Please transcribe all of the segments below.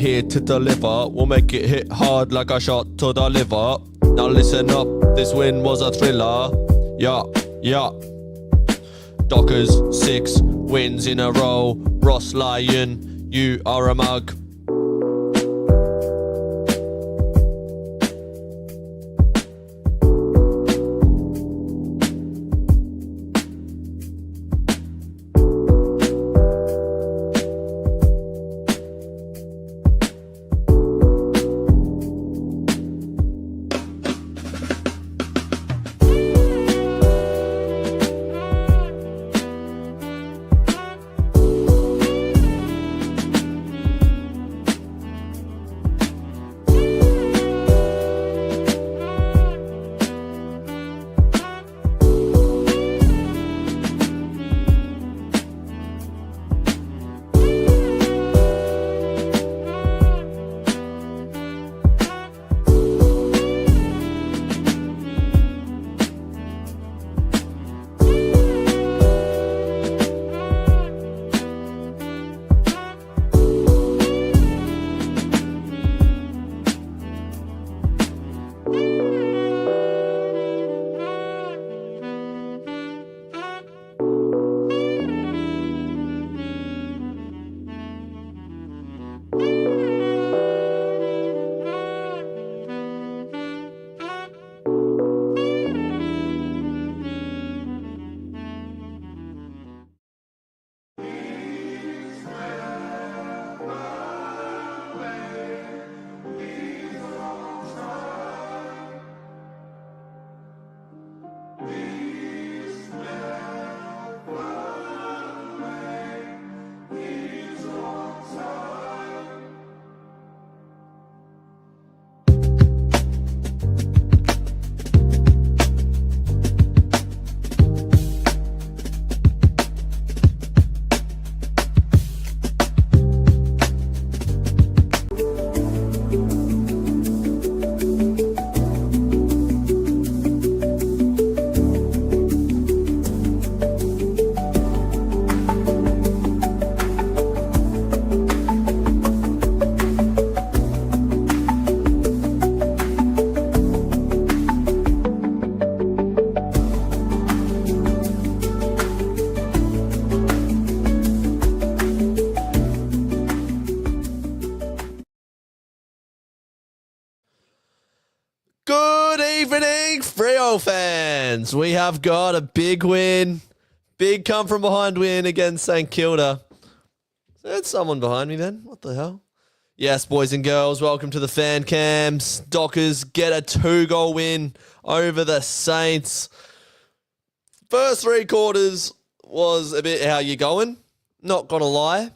here to deliver. We'll make it hit hard like a shot to the liver. Now listen up, this win was a thriller. Yeah, yeah. Dockers 6 wins in a row. Ross Lyon, you are a mug. Good evening, Freo fans. We have got a big win. Big come from behind win against St Kilda. There's someone behind me then. What the hell? Yes, boys and girls, welcome to the fan cams. Dockers get a 2-goal win over the Saints. First 3 quarters was a bit how you going. Not going to lie.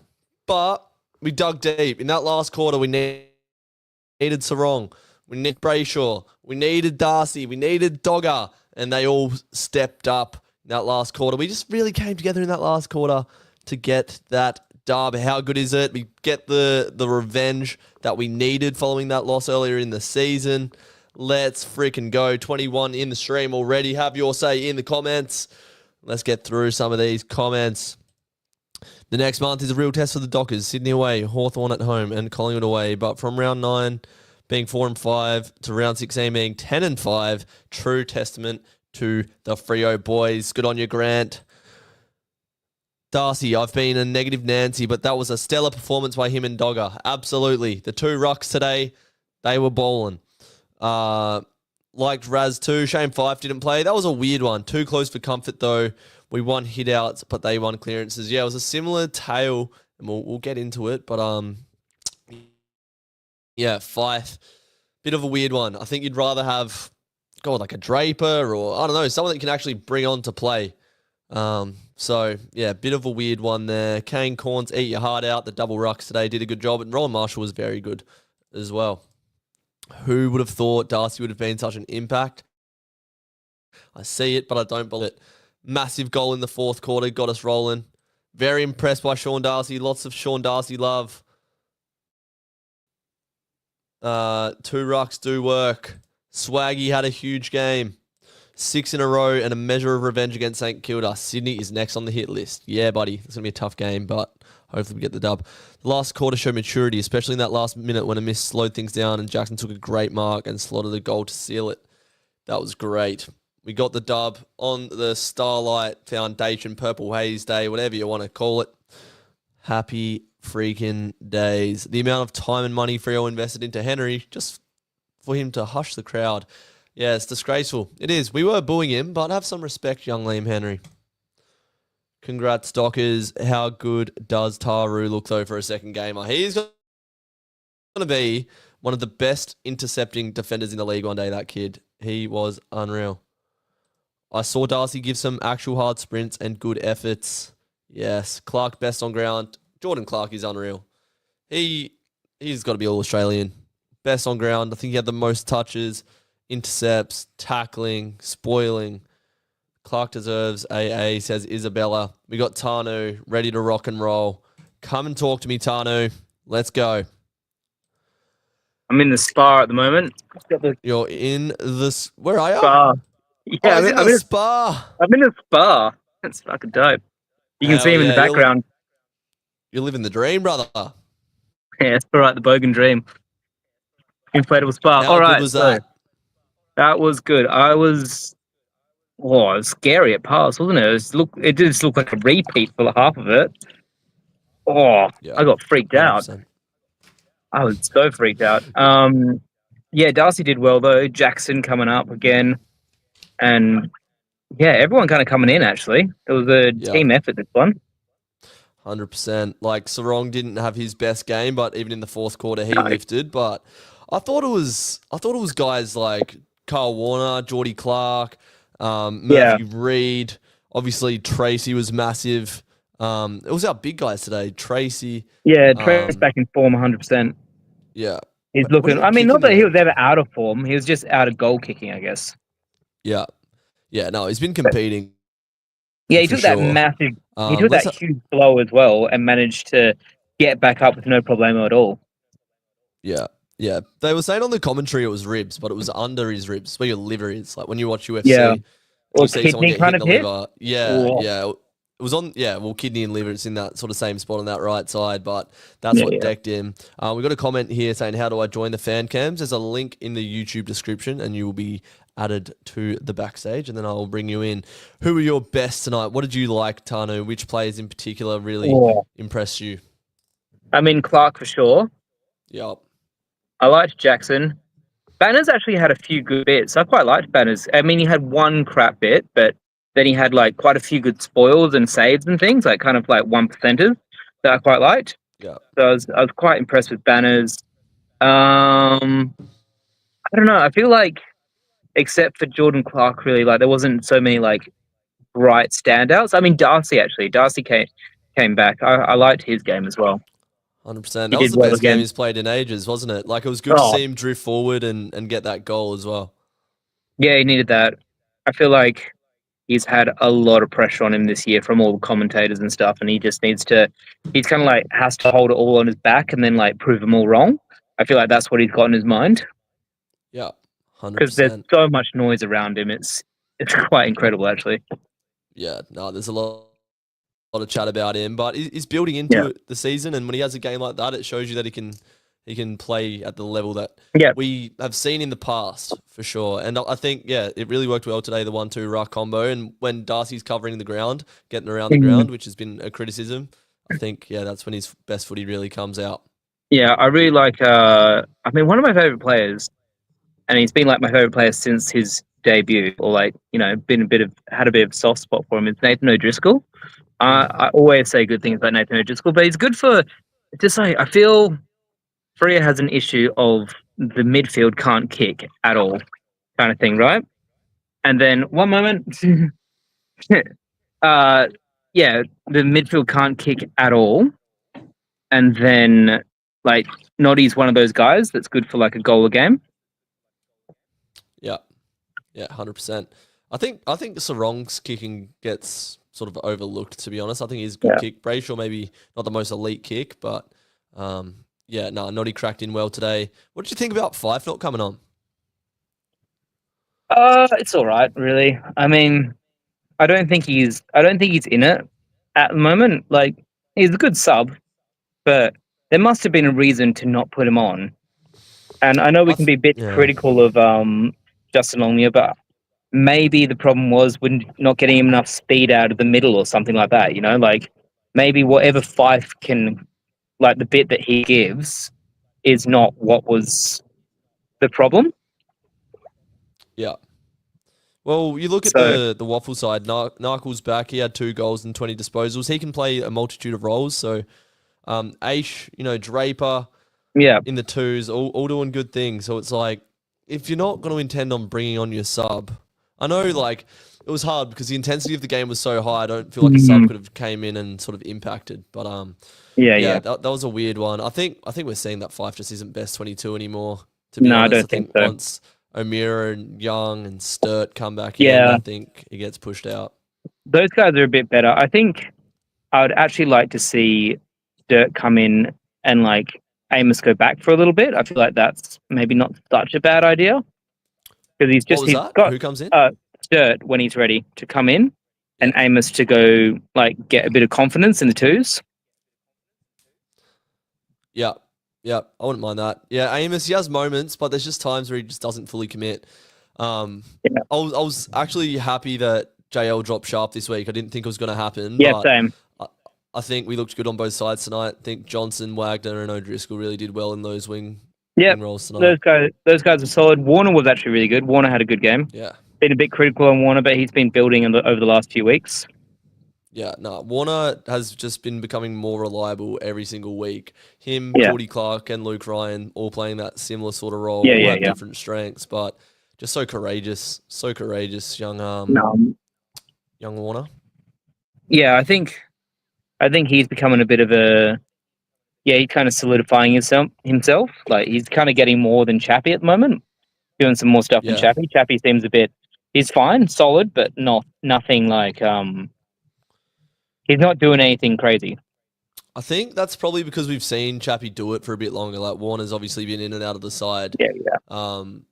But we dug deep. In that last quarter, we needed Sarong. We needed Brayshaw. We needed Darcy. We needed Dogger. And they all stepped up in that last quarter. We just really came together in that last quarter to get that dub. How good is it? We get the revenge that we needed following that loss earlier in the season. Let's freaking go. 21 in the stream already. Have your say in the comments. Let's get through some of these comments. The next month is a real test for the Dockers. Sydney away, Hawthorn at home, and Collingwood away. But from round 9 being 4-5 to round 16 being 10-5, true testament to the Freo boys. Good on you, Grant. Darcy, I've been a negative Nancy, but that was a stellar performance by him and Dogger. Absolutely. The 2 rucks today, they were bowling. Liked Raz too. Shane Fife didn't play. That was a weird one. Too close for comfort, though. We won hit-outs, but they won clearances. Yeah, it was a similar tale, and we'll get into it. But, yeah, Fife, bit of a weird one. I think you'd rather have, God, like a Draper or, I don't know, someone that you can actually bring on to play. So, yeah, bit of a weird one there. Kane Corns, eat your heart out. The double rucks today did a good job, and Roland Marshall was very good as well. Who would have thought Darcy would have been such an impact? I see it, but I don't believe it. Massive goal in the 4th quarter, got us rolling. Very impressed by Sean Darcy. Lots of Sean Darcy love. 2 rucks do work. Swaggy had a huge game. 6 in a row and a measure of revenge against St Kilda. Sydney is next on the hit list. Yeah, buddy. It's going to be a tough game, but hopefully we get the dub. The last quarter showed maturity, especially in that last minute when a miss slowed things down and Jackson took a great mark and slotted a goal to seal it. That was great. We got the dub on the Starlight Foundation Purple Haze Day, whatever you want to call it. Happy freaking days. The amount of time and money Freo invested into Henry just for him to hush the crowd. Yeah, it's disgraceful. It is. We were booing him, but have some respect, young Liam Henry. Congrats, Dockers. How good does Taru look, though, for a second gamer? He's going to be one of the best intercepting defenders in the league one day, that kid. He was unreal. I saw Darcy give some actual hard sprints and good efforts. Yes, Clark best on ground. Jordan Clark is unreal. He's got to be All-Australian. Best on ground. I think he had the most touches, intercepts, tackling, spoiling. Clark deserves AA, says Isabella. We got Tanu ready to rock and roll. Come and talk to me, Tanu. Let's go. I'm in the spa at the moment. You're in the... Where are you? Spa. Yeah, I'm in the spa. I'm in a spa. That's fucking dope. You can see him in the background. You're living the dream, brother. Yeah, it's all right. The Bogan dream. Inflatable spa. All right. Good was that? So, that was good. It was scary at parts, wasn't it? It did look like a repeat for half of it. Oh, yeah, I got freaked 100%. Out. I was so freaked out. Yeah, Darcy did well though. Jackson coming up again, and yeah, everyone kind of coming in. Actually, it was a team effort. This one. 100%. Like Sarong didn't have his best game, but even in the fourth quarter, he lifted. But I thought it was guys like Carl Warner, Jordy Clark, Murphy Reed. Obviously, Tracy was massive. It was our big guys today. Tracy. Yeah, Tracy's back in form 100%. Yeah. He's looking... I mean, not that he was ever out of form. He was just out of goal kicking, I guess. Yeah. Yeah, no, he's been competing. Yeah, he took that massive... He took that huge blow as well and managed to get back up with no problemo at all. Yeah. Yeah. They were saying on the commentary it was ribs, but it was under his ribs, where your liver is. Like when you watch UFC... Yeah. Or kidney kind of hit? Yeah, yeah. It was on, kidney and liver. It's in that sort of same spot on that right side, but that's what decked him. We got a comment here saying, how do I join the fan cams? There's a link in the YouTube description and you will be added to the backstage and then I'll bring you in. Who were your best tonight? What did you like, Tanu? Which players in particular really impressed you? I mean, Clark for sure. Yep. I liked Jackson. Banners actually had a few good bits. I quite liked Banners. I mean, he had one crap bit, but then he had like quite a few good spoils and saves and things, like kind of like 1%ers that I quite liked. Yeah. So I was quite impressed with Banners. I don't know. I feel like except for Jordan Clark, really, like there wasn't so many like bright standouts. I mean, Darcy came back. I liked his game as well. 100%. That was the best game he's played in ages, wasn't it? Like, it was good to see him drift forward and get that goal as well. Yeah, he needed that. I feel like he's had a lot of pressure on him this year from all the commentators and stuff, and he just he's kind of like has to hold it all on his back and then like prove them all wrong. I feel like that's what he's got in his mind. Yeah, 100%. Because there's so much noise around him. It's quite incredible, actually. Yeah, no, there's a lot of chat about him, but he's building into the season, and when he has a game like that, it shows you that he can play at the level that we have seen in the past, for sure. And I think, it really worked well today, the 1-2 ruck combo, and when Darcy's covering the ground, getting around the ground, which has been a criticism, I think, that's when his best footy really comes out. Yeah, I really like, I mean, one of my favourite players, and he's been like my favourite player since his debut, or like, you know, had a bit of soft spot for him, is Nathan O'Driscoll. I always say good things about Nathan O'Driscoll, but he's good for just like, I feel Freo has an issue of the midfield can't kick at all kind of thing, right? And then one moment, the midfield can't kick at all. And then like Noddy's one of those guys that's good for like a goal a game. Yeah. Yeah, 100%. I think Sarong's kicking gets sort of overlooked, to be honest. I think he's a good kick. Brayshaw maybe not the most elite kick, but Noddy cracked in well today. What did you think about Fife not coming on? It's all right, really. I mean, I don't think he's in it at the moment. Like, he's a good sub, but there must have been a reason to not put him on. And I know we can be a bit critical of Justin Longmuir, but maybe the problem was we're not getting him enough speed out of the middle or something like that. You know, like maybe whatever Fife can, like the bit that he gives, is not what was the problem. Yeah. Well, you look at the Waffle side. Narkle's back. He had 2 goals and 20 disposals. He can play a multitude of roles. So, Aish, Draper, in the twos, all doing good things. So it's like, if you're not going to intend on bringing on your sub, I know like it was hard because the intensity of the game was so high. I don't feel like a sub could have came in and sort of impacted. But that was a weird one. I think we're seeing that Fife just isn't best 22 anymore. To be honest, I don't think so. Once O'Meara and Young and Sturt come back in, I think he gets pushed out. Those guys are a bit better. I think I would actually like to see Sturt come in and like Amos go back for a little bit. I feel like that's maybe not such a bad idea because he's got who comes in? Sturt when he's ready to come in, and Amos to go like get a bit of confidence in the twos. Yeah, I wouldn't mind that. Yeah, Amos, he has moments, but there's just times where he just doesn't fully commit. I was actually happy that JL dropped sharp this week. I didn't think it was going to happen. Yeah, same. I think we looked good on both sides tonight. I think Johnson, Wagner, and O'Driscoll really did well in those wing roles tonight. Those guys are solid. Warner was actually really good. Warner had a good game. Yeah. Been a bit critical on Warner, but he's been building over the last few weeks. Yeah, no, Warner has just been becoming more reliable every single week. Him, Jordy Clark, and Luke Ryan all playing that similar sort of role. All have different strengths, but just so courageous, young Warner. Yeah, I think he's becoming a bit of a he's kind of solidifying himself. Like he's kind of getting more than Chappie at the moment, doing some more stuff than Chappie. Chappie seems he's fine, solid, but nothing like he's not doing anything crazy. I think that's probably because we've seen Chappie do it for a bit longer. Like Warner's obviously been in and out of the side. Yeah. I'm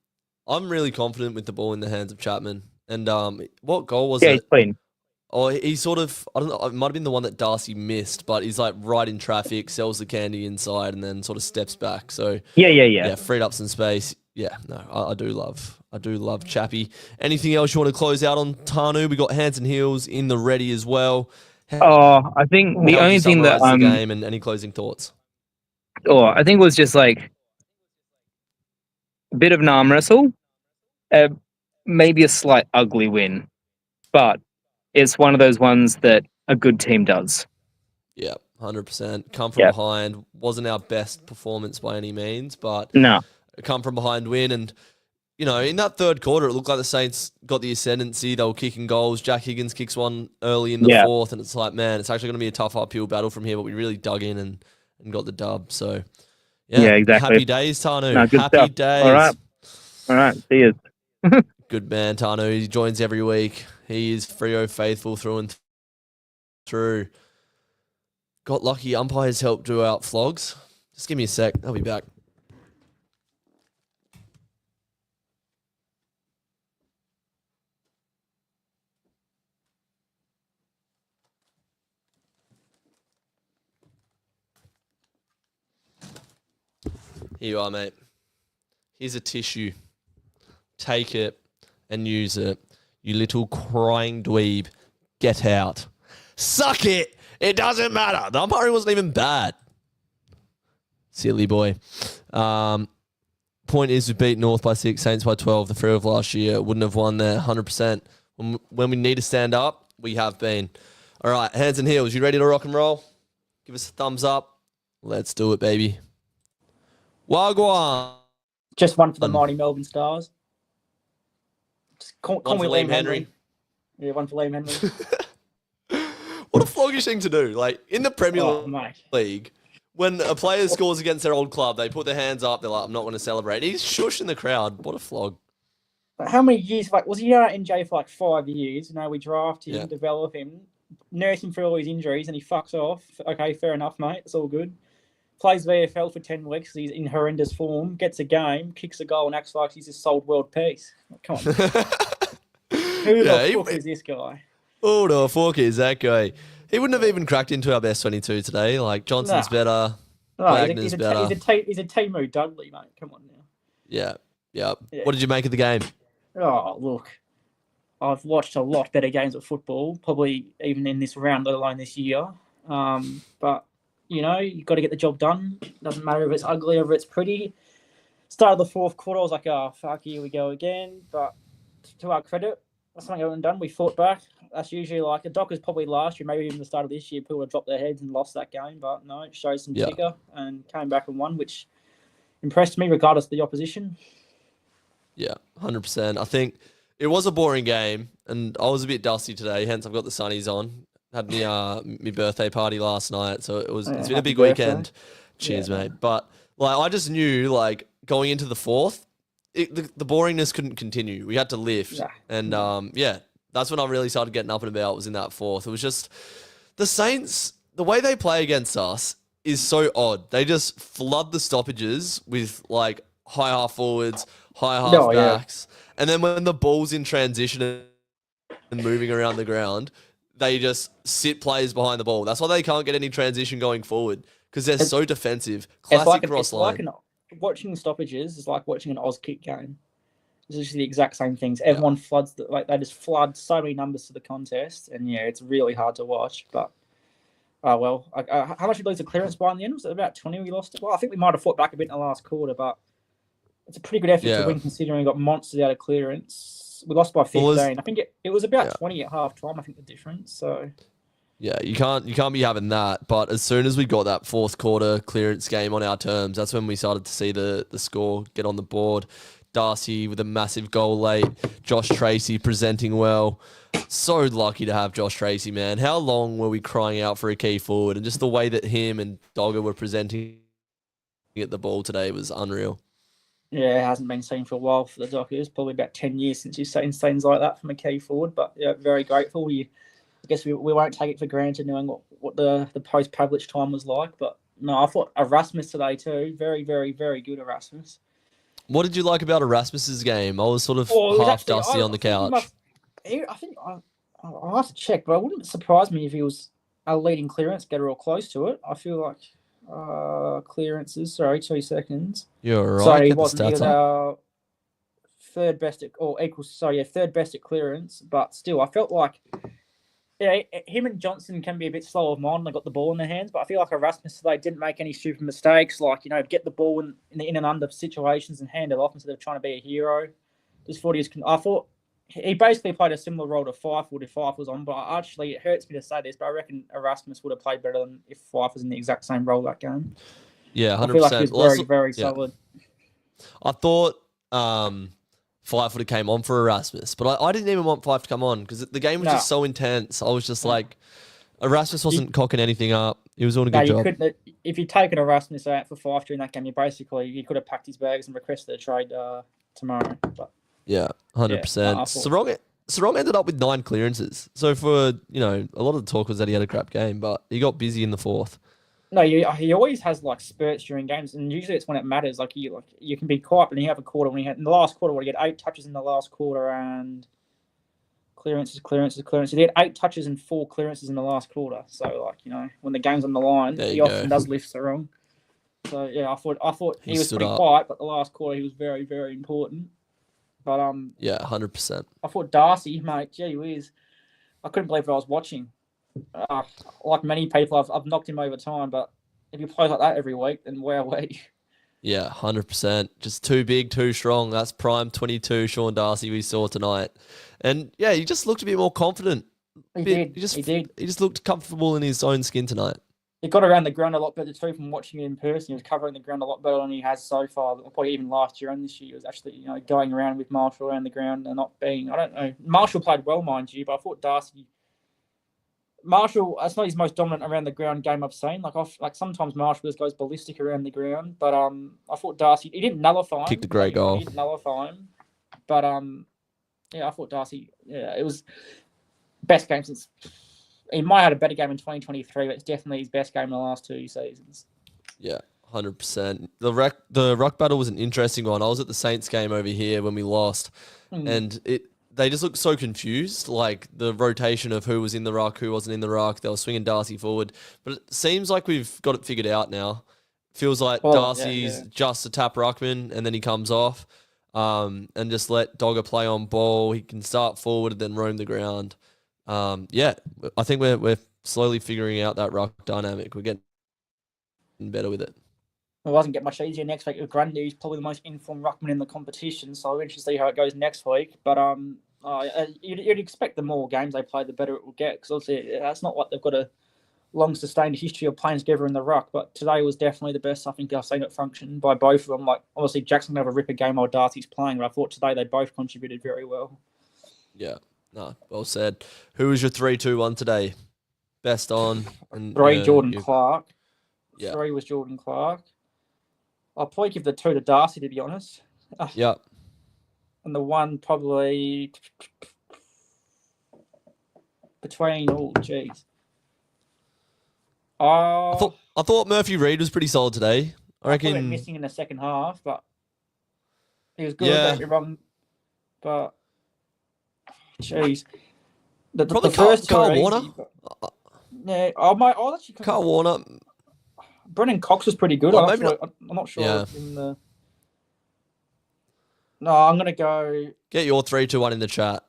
really confident with the ball in the hands of Chapman. And what goal was it? Yeah, he's clean. Oh, he sort of, I don't know, it might have been the one that Darcy missed, but he's like right in traffic, sells the candy inside, and then sort of steps back. So yeah, freed up some space. Yeah, no, I do love Chappie. Anything else you want to close out on Tanu? We got hands and heels in the ready as well. I think the only thing that the game and any closing thoughts. I think it was just like a bit of an arm wrestle, maybe a slight ugly win, but it's one of those ones that a good team does. Yeah, 100%. Come from behind. Wasn't our best performance by any means, but come from behind win. And, in that third quarter, it looked like the Saints got the ascendancy. They were kicking goals. Jack Higgins kicks one early in the fourth, and it's like, man, it's actually going to be a tough uphill battle from here, but we really dug in and got the dub. So, exactly. Happy days, Tanu. No, happy days. All right. See you. Good man, Tanu. He joins every week. He is Freo Faithful through and through. Got lucky. Umpires helped do out flogs. Just give me a sec. I'll be back. Here you are, mate. Here's a tissue. Take it and use it. You little crying dweeb. Get out. Suck it. It doesn't matter. The umpiring wasn't even bad. Silly boy. Point is we beat North by 6, Saints by 12. The Freo of last year wouldn't have won there 100%. When we need to stand up, we have been. All right, hands and heels. You ready to rock and roll? Give us a thumbs up. Let's do it, baby. Wagwan. Just one for the mighty Melbourne Stars. Call me Liam Henry. Yeah, one for Liam Henry. What a floggish thing to do. Like, in the Premier League, when a player scores against their old club, they put their hands up. They're like, I'm not going to celebrate. He's shushing the crowd. What a flog. How many years? Was he out in J for like 5 years? We draft him, develop him, nurse him for all his injuries, and he fucks off. Okay, fair enough, mate. It's all good. Plays VFL for 10 weeks because he's in horrendous form, gets a game, kicks a goal, and acts like he's just sold world peace. Come on. Who the fuck is this guy? Who the fuck is that guy? He wouldn't have even cracked into our best 22 today. Like, Johnson's better. Oh, Wagner's better. He's a Timu Dudley, mate. Come on now. Yeah. What did you make of the game? Oh, look. I've watched a lot better games of football, probably even in this round, let alone this year. But, you've got to get the job done. Doesn't matter if it's ugly or if it's pretty. Start of the fourth quarter, I was like, oh, fuck, here we go again. But to our credit, that's something I haven't done. We fought back. That's usually like the Dockers probably last year, maybe even the start of this year, people would have dropped their heads and lost that game. But no, it showed some ticker and came back and won, which impressed me regardless of the opposition. Yeah, 100%. I think it was a boring game, and I was a bit dusty today, hence I've got the sunnies on. Had my birthday party last night, so it's been a big weekend. Cheers, mate. But I just knew going into the fourth, the boringness couldn't continue. We had to lift, and that's when I really started getting up and about. Was in that fourth. It was just the Saints. The way they play against us is so odd. They just flood the stoppages with high half forwards, high half backs. And then when the ball's in transition and moving around the ground, they just sit players behind the ball. That's why they can't get any transition going forward because they're so defensive. Classic cross line. Watching stoppages is like watching an Oz kick game. It's just the exact same things. Everyone floods, they just flood so many numbers to the contest. And it's really hard to watch. But, how much did we lose the clearance by in the end? Was it about 20 we lost it? Well, I think we might have fought back a bit in the last quarter, but it's a pretty good effort to win considering we got monsters out of clearance. We lost by 15. I think it was about 20 at half time, I think the difference. So yeah, you can't be having that. But as soon as we got that fourth quarter clearance game on our terms, that's when we started to see the score get on the board. Darcy with a massive goal late. Josh Tracy presenting well. So lucky to have Josh Tracy, man. How long were we crying out for a key forward? And just the way that him and Dogger were presenting at the ball today was unreal. Yeah, it hasn't been seen for a while for the Dockers. Probably about 10 years since you've seen things like that from a key forward. But very grateful. I guess we won't take it for granted knowing what the post-Pavlich time was like. But no, I thought Erasmus today too. Very, very, very good Erasmus. What did you like about Erasmus's game? I was sort of half dusty on the couch. I think I'll have to check, but it wouldn't surprise me if he was a leading clearance getter or close to it. I feel like clearances. Sorry, 2 seconds. You're right. So he was our third best third best at clearance. But still, I felt like him and Johnson can be a bit slow of mind. They got the ball in their hands, but I feel like Erasmus today didn't make any stupid mistakes. Get the ball in and under situations and hand it off instead of trying to be a hero. I thought he basically played a similar role to Faithful if Fife was on. But actually, it hurts me to say this, but I recken Erasmus would have played better than if Fife was in the exact same role that game. Yeah, 100%. I feel like he was very, very solid. I thought Fife would have came on for Erasmus, but I didn't even want Fife to come on because the game was just so intense. I was just Erasmus wasn't cocking anything up. He was doing a good job. If you'd taken Erasmus out for Fife during that game, you could have packed his bags and requested a trade tomorrow. But yeah, 100%. Sarong ended up with 9 clearances. So for a lot of the talk was that he had a crap game, but he got busy in the fourth. No, he always has spurts during games, and usually it's when it matters. You can be quiet, but you have a quarter when in the last quarter, he had 8 touches in the last quarter and clearances. He had 8 touches and 4 clearances in the last quarter. So when the game's on the line, he often does lift Sarong. So I thought he was pretty quiet, but the last quarter he was very, very important. But 100%. I thought Darcy, mate, gee whiz, I couldn't believe what I was watching. Like many people, I've knocked him over time, but if he plays like that every week, then wowee. Yeah, 100%. Just too big, too strong. That's prime 22 Sean Darcy we saw tonight. And he just looked a bit more confident. He did. He just looked comfortable in his own skin tonight. He got around the ground a lot better too from watching him in person. He was covering the ground a lot better than he has so far. Probably even last year and this year, he was actually going around with Marshall around the ground and not being. I don't know. Marshall played well, mind you, but I thought Darcy. Marshall, that's not his most dominant around the ground game I've seen. Sometimes Marshall just goes ballistic around the ground, but I thought Darcy. He didn't nullify him. Kicked a great goal. He didn't nullify him, but I thought Darcy. Yeah, it was best game since. He might have had a better game in 2023, but it's definitely his best game in the last 2 seasons. Yeah, 100%. The ruck battle was an interesting one. I was at the Saints game over here when we lost, and they just looked so confused, the rotation of who was in the ruck, who wasn't in the ruck. They were swinging Darcy forward. But it seems like we've got it figured out now. Feels like Darcy's just a tap ruckman and then he comes off. And just let Dogger play on ball. He can start forward and then roam the ground. I think we're slowly figuring out that ruck dynamic. We're getting better with it. It doesn't get much easier next week with Grundy. He's probably the most informed ruckman in the competition, so I'm interested to see how it goes next week. But you'd expect the more games they play, the better it will get, because obviously that's not like they've got a long sustained history of playing together in the ruck, but today was definitely the best I think I've seen it function by both of them. Like, obviously Jackson have a ripper game while Darcy's playing, but I thought today they both contributed very well. Yeah, no, well said. Who was your 3-2-1 today? Best on? And, Jordan Clark. Yeah. 3 was Jordan Clark. I'll probably give the 2 to Darcy, to be honest. Yeah. And the 1 probably between, I thought Murphy Reid was pretty solid today. I reckon. He went missing in the second half, but he was good. Yeah. Don't get me wrong, but jeez, the Probably first Carl Warner. Yeah, I'll actually. Carl Warner. Brennan Cox was pretty good. I'm not sure. Yeah. No, I'm gonna go. Get your 3-2-1 in the chat.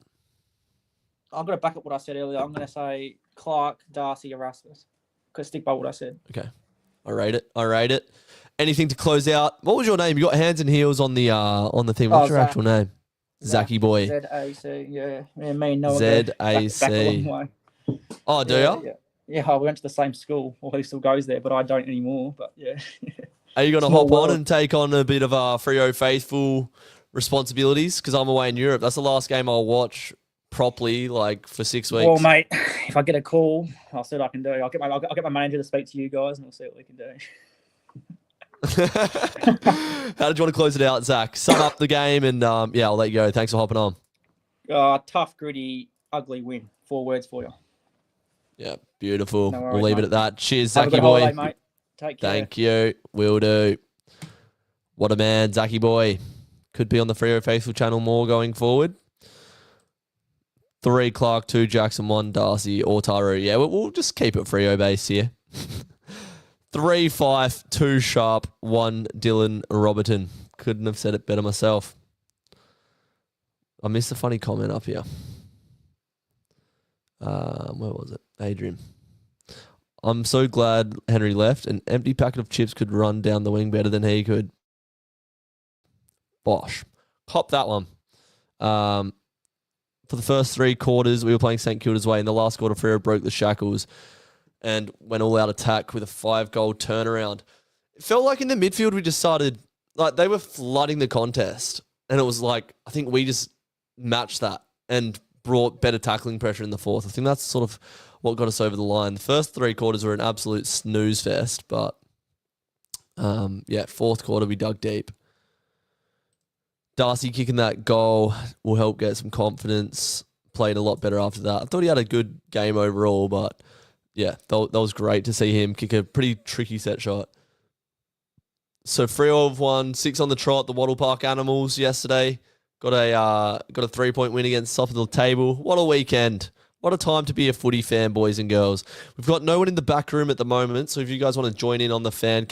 I'm gonna back up what I said earlier. I'm gonna say Clark, Darcy, Erasmus. Because stick by what I said. Okay. I rate it. Anything to close out? What was your name? You got hands and heels on the thing. What's your actual name? Zachy boy. Z-A-C, yeah. Me and Noah Z-A-C. back a long way. Oh, do you? Yeah, we went to the same school. Well, he still goes there, but I don't anymore. But yeah. Are you going to hop on and take on a bit of Freo Faithful responsibilities? Because I'm away in Europe. That's the last game I'll watch properly, like, for 6 weeks. Well, mate, if I get a call, I'll see what I can do. I'll get my manager to speak to you guys, and we'll see what we can do. How did you want to close it out, Zach? Sum up the game, and I'll let you go. Thanks for hopping on. Tough, gritty, ugly win. 4 words for you. Yeah, beautiful. No worries, we'll leave mate. it at that. Cheers, Have a Zachy good boy. holiday, mate. Take care. Thank you. Will do. What a man, Zachy boy. Could be on the Freo Faithful channel more going forward. 3 Clark, 2 Jackson, 1 Darcy, or Taru. Yeah, we'll just keep it Freo base here. 3 Fife, 2 Sharp, 1 Dylan Robertson. Couldn't have said it better myself. I missed a funny comment up here. Where was it? Adrian. I'm so glad Henry left. An empty packet of chips could run down the wing better than he could. Bosh. Cop that one. For the first 3 quarters, we were playing St Kilda's way. In the last quarter, Freo broke the shackles and went all out attack with a 5-goal turnaround. It felt like in the midfield, we just started, like, they were flooding the contest. And it was like, I think we just matched that and brought better tackling pressure in the fourth. I think that's sort of what got us over the line. The first 3 quarters were an absolute snooze fest, but fourth quarter, we dug deep. Darcy kicking that goal will help get some confidence. Played a lot better after that. I thought he had a good game overall, but yeah, that was great to see him kick a pretty tricky set shot. So Freo have won 6 on the trot. The Wattle Park Animals yesterday got a 3-point win against top of the table. What a weekend! What a time to be a footy fan, boys and girls. We've got no one in the back room at the moment, so if you guys want to join in on the fan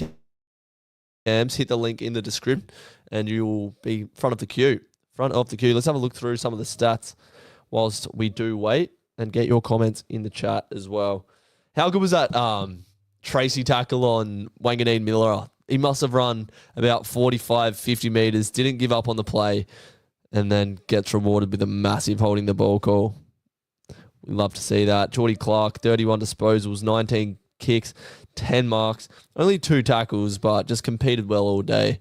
cams, hit the link in the description, and you will be front of the queue. Let's have a look through some of the stats whilst we do wait, and get your comments in the chat as well. How good was that Tracy tackle on Wanganeen Miller? He must have run about 45, 50 metres, didn't give up on the play, and then gets rewarded with a massive holding the ball call. We love to see that. Jordy Clark, 31 disposals, 19 kicks, 10 marks, only 2 tackles, but just competed well all day.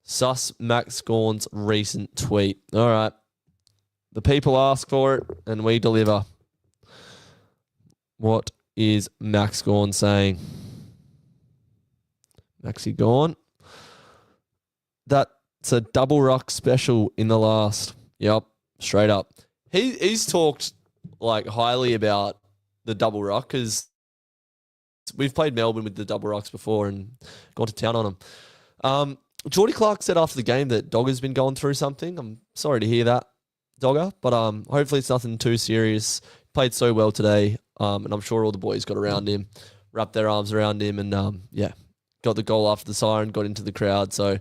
Sus Max Gorn's recent tweet. All right. The people ask for it, and we deliver. What is Max Gorn saying? Maxi Gorn. That's a double ruck special in the last. Yep, straight up. He's talked like highly about the double ruck because we've played Melbourne with the double rucks before and gone to town on them. Jordy Clark said after the game that Dogger's been going through something. I'm sorry to hear that, Dogger, but hopefully it's nothing too serious. Played so well today, and I'm sure all the boys got around him, wrapped their arms around him, and got the goal after the siren, got into the crowd. So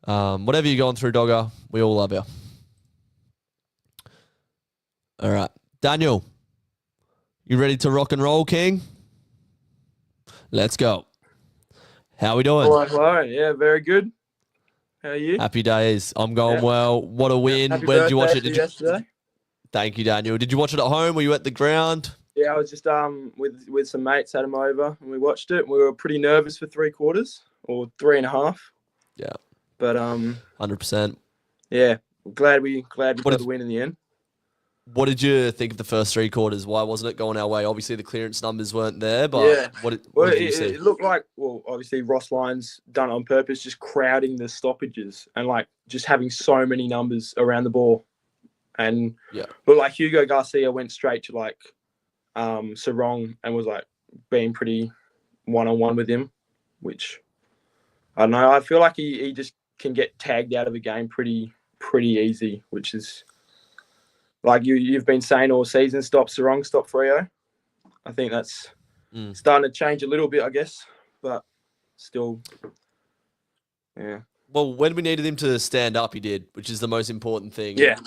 whatever you're going through, Dogger, we all love you. All right. Daniel, you ready to rock and roll, King? Let's go. How we doing? Hello. Yeah, very good. How are you? Happy days. I'm going well. What a win. Happy Where did you watch birthday it? yesterday? Thank you, Daniel. Did you watch it at home? Were you at the ground? Yeah, I was just with some mates, had them over, and we watched it. We were pretty nervous for 3/4 or 3.5. Yeah. But 100%. yeah, glad we got the win in the end. What did you think of the first 3/4? Why wasn't it going our way? Obviously, the clearance numbers weren't there, but Yeah. what did you see? It looked like, obviously Ross Lyon's done it on purpose, just crowding the stoppages and like just having so many numbers around the ball. And but like Hugo Garcia went straight to like Sarong and was like being pretty one-on-one with him, which I don't know. I feel like he just can get tagged out of a game pretty easy, which is like you've been saying all season, stop Sarong, stop Freo. I think that's starting to change a little bit, I guess, but still, yeah. Well, when we needed him to stand up, he did, which is the most important thing. Yeah.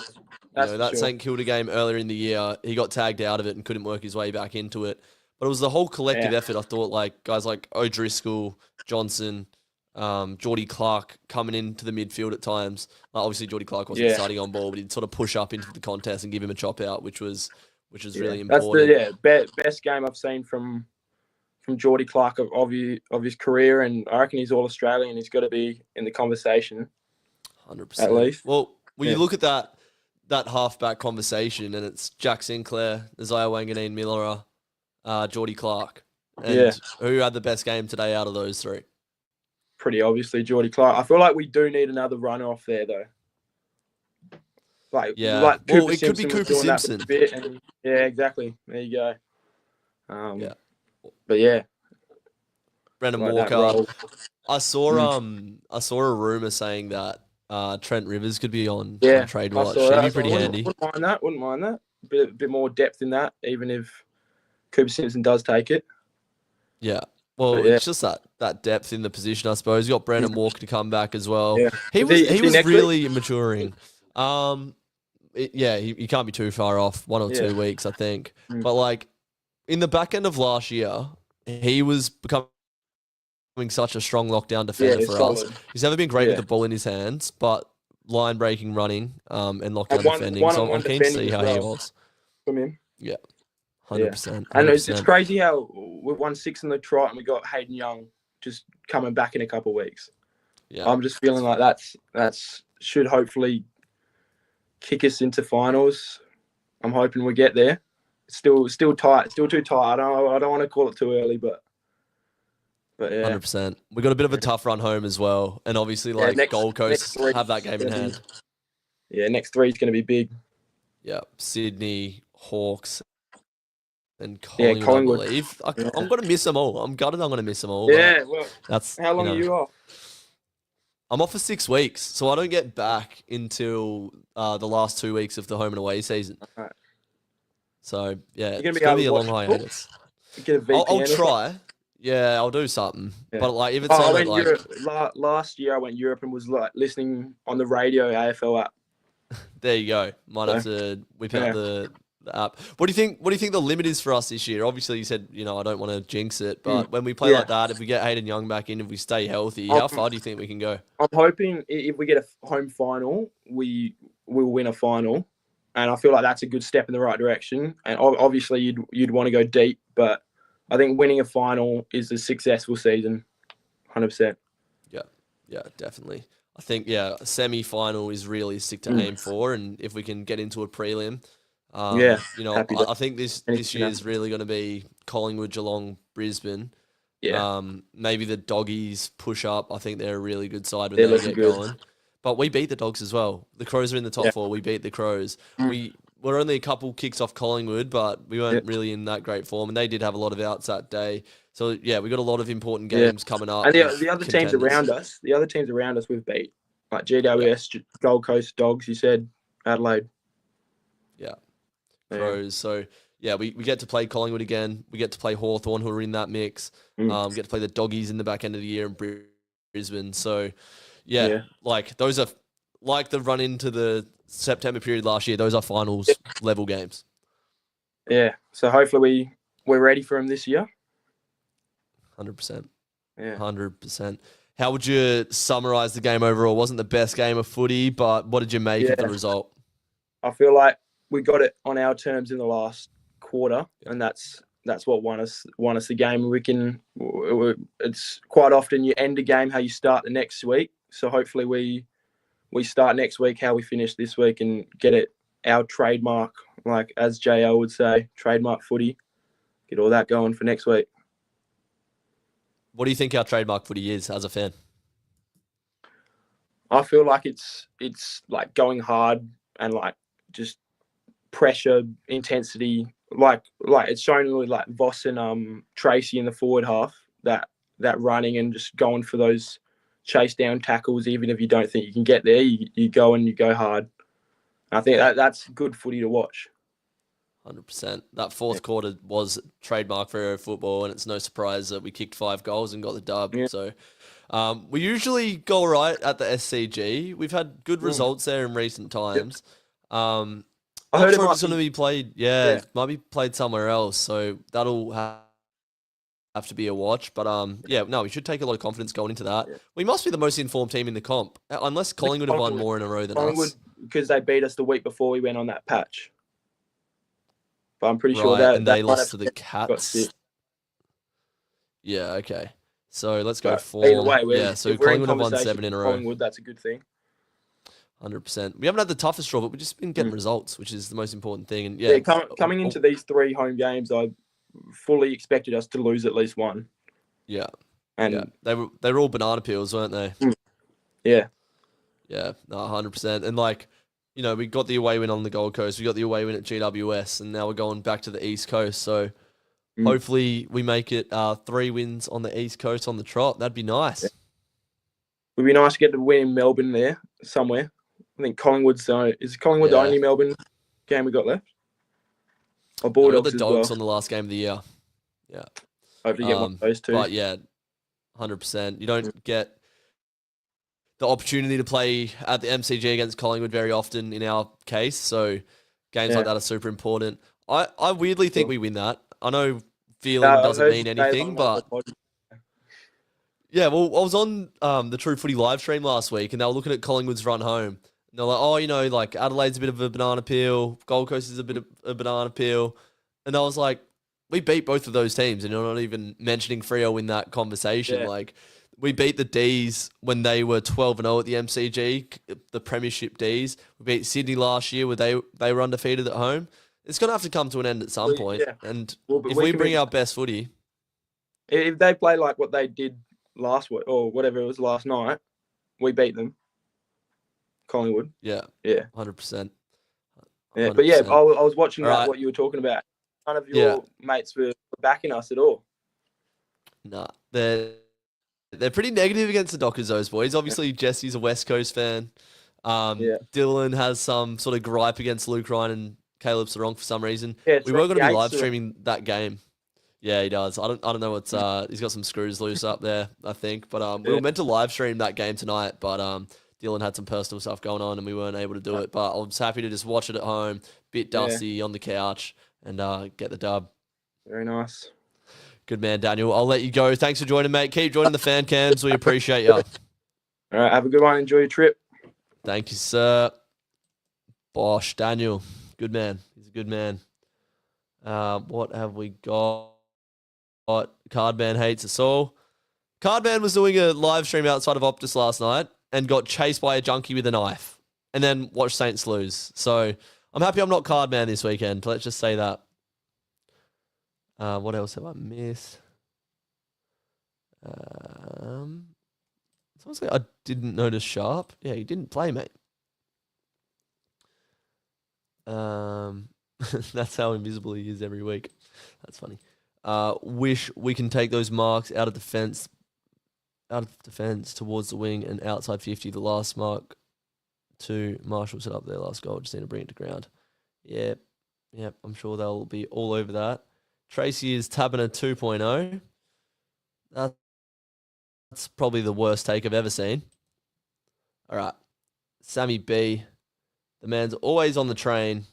That St Kilda game earlier in the year, he got tagged out of it and couldn't work his way back into it. But it was the whole collective effort. I thought, like guys like O'Driscoll, Johnson, Jordy Clark coming into the midfield at times. Obviously, Jordy Clark wasn't starting on ball, but he'd sort of push up into the contest and give him a chop out, which was really important. That's the best game I've seen from Jordy Clark of his career, and I reckon he's all Australian. He's got to be in the conversation. 100%. At least. Well, when you look at that halfback conversation, and it's Jack Sinclair, Isaiah Wanganeen Miller, Jordy Clark. And who had the best game today out of those three? Pretty obviously Jordy Clark. I feel like we do need another runner off there though. Like it could be Cooper Simpson. Yeah, exactly. There you go. But yeah. Brendan Walker. I saw a rumor saying that Trent Rivers could be on trade watch. He'd be pretty handy. Wouldn't mind that. A bit more depth in that, even if Cooper Simpson does take it. Yeah. Well, it's just that depth in the position, I suppose. You got Brendan Walker to come back as well. Yeah. He was really maturing. He can't be too far off, 1 or 2 weeks, I think. But like in the back end of last year, he was becoming such a strong lockdown defender for us. He's never been great with the ball in his hands, but line breaking, running, and lockdown defending. So I'm keen to see how he was. From him. Yeah. 100%. And it's crazy how we won 6 in the trot and we got Hayden Young just coming back in a couple of weeks. Yeah. I'm just feeling like that's should hopefully kick us into finals. I'm hoping we get there. It's still tight, still too tight. I don't want to call it too early, but yeah. 100%. We got a bit of a tough run home as well, and obviously Gold Coast have that game in hand. Next 3 is going to be big. Yeah, Sydney, Hawks, and Collingwood. I believe. I'm going to miss them all. I'm gutted. I'm going to miss them all. Yeah, well, that's how long are you off? I'm off for 6 weeks, so I don't get back until the last 2 weeks of the home and away season. Right. So yeah, it's going to be a long hiatus. I'll try. Yeah, I'll do something. Yeah. But like, if it's last year, I went Europe and was like listening on the radio AFL app. There you go. Might have to whip out the app. What do you think the limit is for us this year? Obviously, you said I don't want to jinx it, but when we play like that, if we get Hayden Young back in, if we stay healthy, how far do you think we can go? I'm hoping if we get a home final, we will win a final, and I feel like that's a good step in the right direction. And obviously, you'd want to go deep, but I think winning a final is a successful season, 100%. Yeah, definitely. I think semi-final is realistic to aim for, and if we can get into a prelim, I think this year is really going to be Collingwood, Geelong, Brisbane. Yeah. Maybe the Doggies push up. I think they're a really good side when they get going. But we beat the Dogs as well. The Crows are in the top 4. We beat the Crows. We're only a couple kicks off Collingwood, but we weren't really in that great form, and they did have a lot of outs that day. So we got a lot of important games coming up. And the other teams around us, we've beat, like GWS, Gold Coast, Dogs. You said Adelaide. Yeah. Crows. So yeah, we get to play Collingwood again. We get to play Hawthorn, who are in that mix. We get to play the Doggies in the back end of the year in Brisbane. So, yeah, like those are like the run into the September period last year. Those are finals level games. Yeah. So hopefully we're ready for them this year. 100%. Yeah. 100%. How would you summarize the game overall? It wasn't the best game of footy, but what did you make of the result? I feel like we got it on our terms in the last quarter, and that's what won us the game. It's quite often you end a game how you start the next week. So hopefully we start next week how we finish this week and get it our trademark, like as JL would say, trademark footy. Get all that going for next week. What do you think our trademark footy is as a fan? I feel like it's like going hard and like just pressure, intensity. Like it's shown with like Voss and Tracy in the forward half, that running and just going for those chase down tackles. Even if you don't think you can get there, you go and you go hard. I think that's good footy to watch. 100%. That fourth quarter was trademark for football, and it's no surprise that we kicked 5 goals and got the dub. Yeah. So we usually go all right at the SCG. We've had good results there in recent times. I heard it might be played. Yeah, might be played somewhere else. So that'll have to be a watch. But we should take a lot of confidence going into that. Yeah. We must be the most informed team in the comp, unless Collingwood have won more in a row than us. Because they beat us the week before we went on that patch. But I'm pretty sure that they lost to the Cats. Yeah, okay. So let's go for either way. So Collingwood have won 7 in a row. Collingwood, that's a good thing. 100%. We haven't had the toughest draw, but we've just been getting results, which is the most important thing. And coming into these 3 home games, I fully expected us to lose at least one. Yeah, and they were all banana peels, weren't they? Yeah. Yeah, no, 100%. And like, you know, we got the away win on the Gold Coast, we got the away win at GWS, and now we're going back to the East Coast. So hopefully we make it 3 wins on the East Coast on the trot. That'd be nice. Yeah. It'd be nice to get the win in Melbourne there somewhere. I think Collingwood's is Collingwood the only Melbourne game we got left? Or Bulldogs the Dogs on the last game of the year. Yeah. Hopefully get one of those 2. But yeah, 100%. You don't get the opportunity to play at the MCG against Collingwood very often in our case. So games like that are super important. I weirdly think we win that. I know feeling doesn't mean anything, but yeah, well, I was on the True Footy live stream last week, and they were looking at Collingwood's run home. And they're like, oh, you know, like Adelaide's a bit of a banana peel, Gold Coast is a bit of a banana peel. And I was like, we beat both of those teams, and you're not even mentioning Freo in that conversation. Yeah. Like, we beat the Ds when they were 12-0 at the MCG, the Premiership Ds. We beat Sydney last year where they were undefeated at home. It's going to have to come to an end at some point. Yeah. And if we bring our best footy... If they play like what they did last week, or whatever it was last night, we beat them. Collingwood. Yeah. Yeah. 100%. Yeah, but yeah, I was watching what you were talking about. None of your mates were backing us at all. Nah, they're pretty negative against the Dockers, those boys. Obviously, Jesse's a West Coast fan. Dylan has some sort of gripe against Luke Ryan and Caleb Sarong for some reason. Yeah, we were going to be live streaming that game. Yeah, he does. I don't know what's he's got some screws loose up there, I think. But we were meant to live stream that game tonight, but Dylan had some personal stuff going on and we weren't able to do it. But I was happy to just watch it at home, bit dusty on the couch, and get the dub. Very nice. Good man, Daniel. I'll let you go. Thanks for joining, mate. Keep joining the fan cams. We appreciate you. All right, have a good one. Enjoy your trip. Thank you, sir. Bosh, Daniel. Good man. He's a good man. What have we got? Cardman hates us all. Cardman was doing a live stream outside of Optus last night and got chased by a junkie with a knife and then watched Saints lose. So I'm happy I'm not Cardman this weekend. Let's just say that. What else have I missed? Someone said I didn't notice Sharp. Yeah, he didn't play, mate. That's how invisible he is every week. That's funny. Wish we can take those marks out of defense towards the wing and outside 50. The last mark to Marshall set up their last goal. Just need to bring it to ground. Yeah. Yep, I'm sure they'll be all over that. Tracy is tabbing a 2.0. That's probably the worst take I've ever seen. All right. Sammy B. The man's always on the train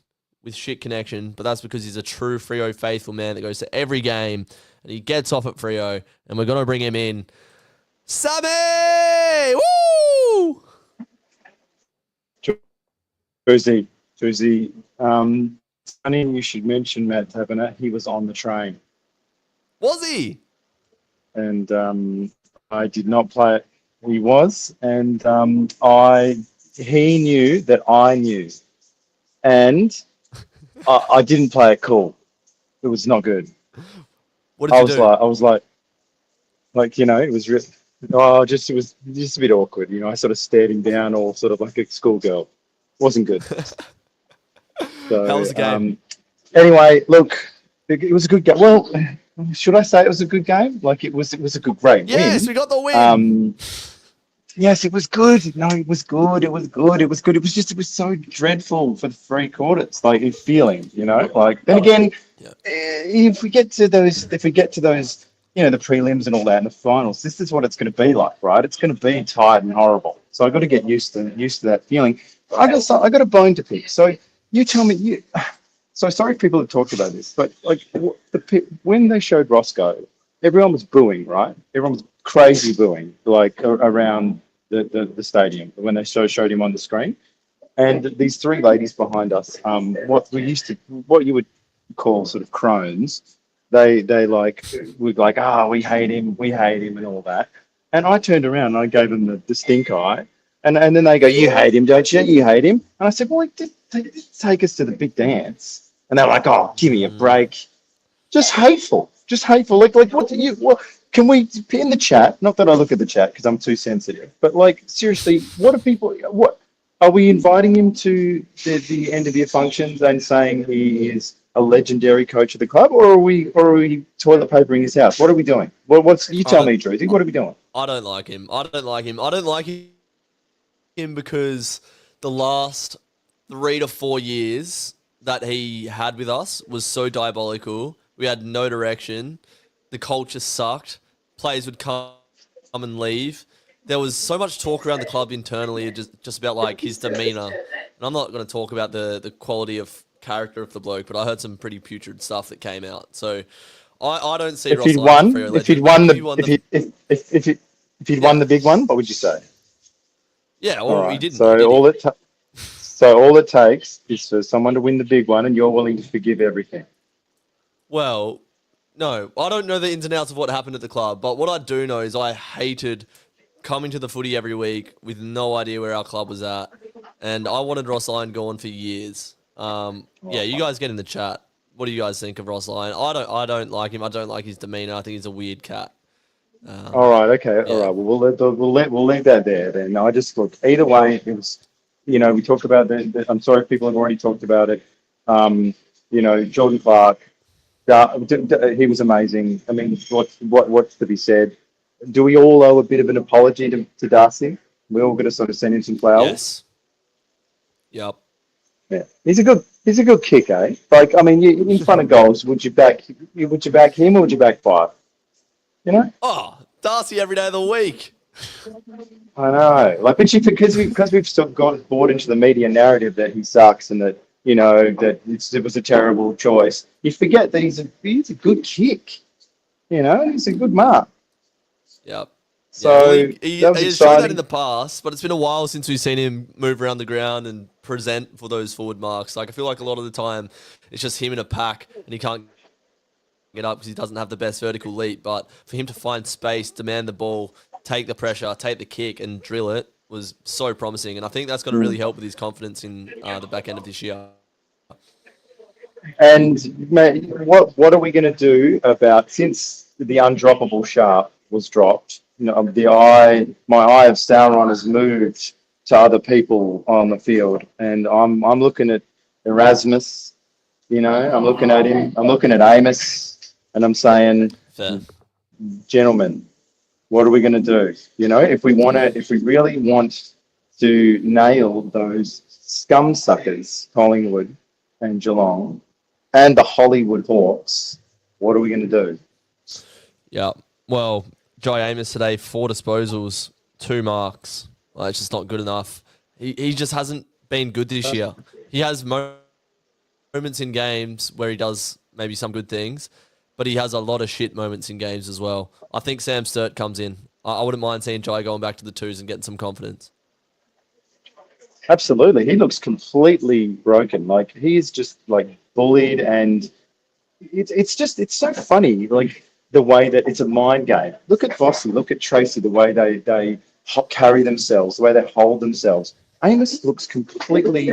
with shit connection, but that's because he's a true Freo Faithful man that goes to every game and he gets off at Freo, and we're going to bring him in. Sammy! Woo! Tuesday. Funny you should mention Matt Taberner. He was on the train. Was he? And I did not play it. He was. And he knew that I knew. And I didn't play it cool. It was not good. What did you do? I was like, it was it was just a bit awkward. I sort of stared him down, all sort of like a schoolgirl. Wasn't good. So, how was the game? Anyway, look, it was a good game. Well, should I say it was a good game? Like it was a great win. Yes, we got the win. Yes, it was good. No, it was good. It was good. It was good. It was so dreadful for the 3 quarters, like in feeling, Like then again, if we get to those, the prelims and all that, and the finals, this is what it's going to be like, right? It's going to be tight and horrible. So I got to get used to that feeling. I got a bone to pick. So you tell me, So sorry if people have talked about this, but like when they showed Roscoe, everyone was booing, right? Everyone was crazy booing, like around the stadium when they showed him on the screen. And these 3 ladies behind us, what you would call sort of crones, they were like, we hate him, and all that. And I turned around and I gave them the stink eye. And then they go, you hate him, don't you? You hate him. And I said, well, he did take us to the big dance. And they're like, oh, give me a break. Just hateful. Like what can we, in the chat, not that I look at the chat because I'm too sensitive, but like, seriously, what are we inviting him to the end of year functions and saying he is a legendary coach of the club, or are we toilet papering his house? What are we doing? You tell me, Druzy, what are we doing? I don't like him. I don't like him because the last 3 to 4 years that he had with us was so diabolical. We had no direction. The culture sucked. Players would come and leave. There was so much talk around the club internally just about like his demeanour. And I'm not going to talk about the quality of character of the bloke, but I heard some pretty putrid stuff that came out. So I don't see Ross Lyon as a Freo legend. If he'd won the big one, what would you say? Yeah, well, he didn't. So all it takes is for someone to win the big one, and you're willing to forgive everything. Well, no, I don't know the ins and outs of what happened at the club, but what I do know is I hated coming to the footy every week with no idea where our club was at, and I wanted Ross Lyon gone for years. You guys get in the chat. What do you guys think of Ross Lyon? I don't like him. I don't like his demeanour. I think he's a weird cat. All right, okay, yeah. All right. Well, we'll leave that there then. I just look. Either way, it was. We talked about that. I'm sorry if people have already talked about it. Jordan Clark. He was amazing. I mean, what's to be said? Do we all owe a bit of an apology to Darcy? We all got to sort of send him some flowers. Yes. Yep. Yeah, he's a good kick, eh? Like, I mean, in front of goals, would you back him or would you back Five? Oh, Darcy every day of the week. I know, like, but because we've still got bought into the media narrative that he sucks and that that it was a terrible choice. You forget that he's a good kick. He's a good mark. Yep. So he has shown that in the past, but it's been a while since we've seen him move around the ground and present for those forward marks. Like, I feel like a lot of the time it's just him in a pack and he can't get up because he doesn't have the best vertical leap. But for him to find space, demand the ball, take the pressure, take the kick and drill it was so promising. And I think that's going to really help with his confidence in the back end of this year. And mate, what are we going to do about, since the undroppable sharp was dropped, my eye of Sauron has moved to other people on the field, and I'm looking at Erasmus, I'm looking at him, I'm looking at Amos, and I'm saying, fair. Gentlemen, what are we going to do? If we really want to nail those scum suckers, Collingwood and Geelong, and the Hollywood Hawks, what are we going to do? Yeah. Well, Jai Amos today, 4 disposals, 2 marks. Well, it's just not good enough. He just hasn't been good this year. He has moments in games where he does maybe some good things, but he has a lot of shit moments in games as well. I think Sam Sturt comes in. I wouldn't mind seeing Jai going back to the 2s and getting some confidence. Absolutely. He looks completely broken. Like, he's just, like, bullied, and it's so funny, like, the way that it's a mind game. Look at Vossi, look at Tracy, the way they carry themselves, the way they hold themselves. Amos looks completely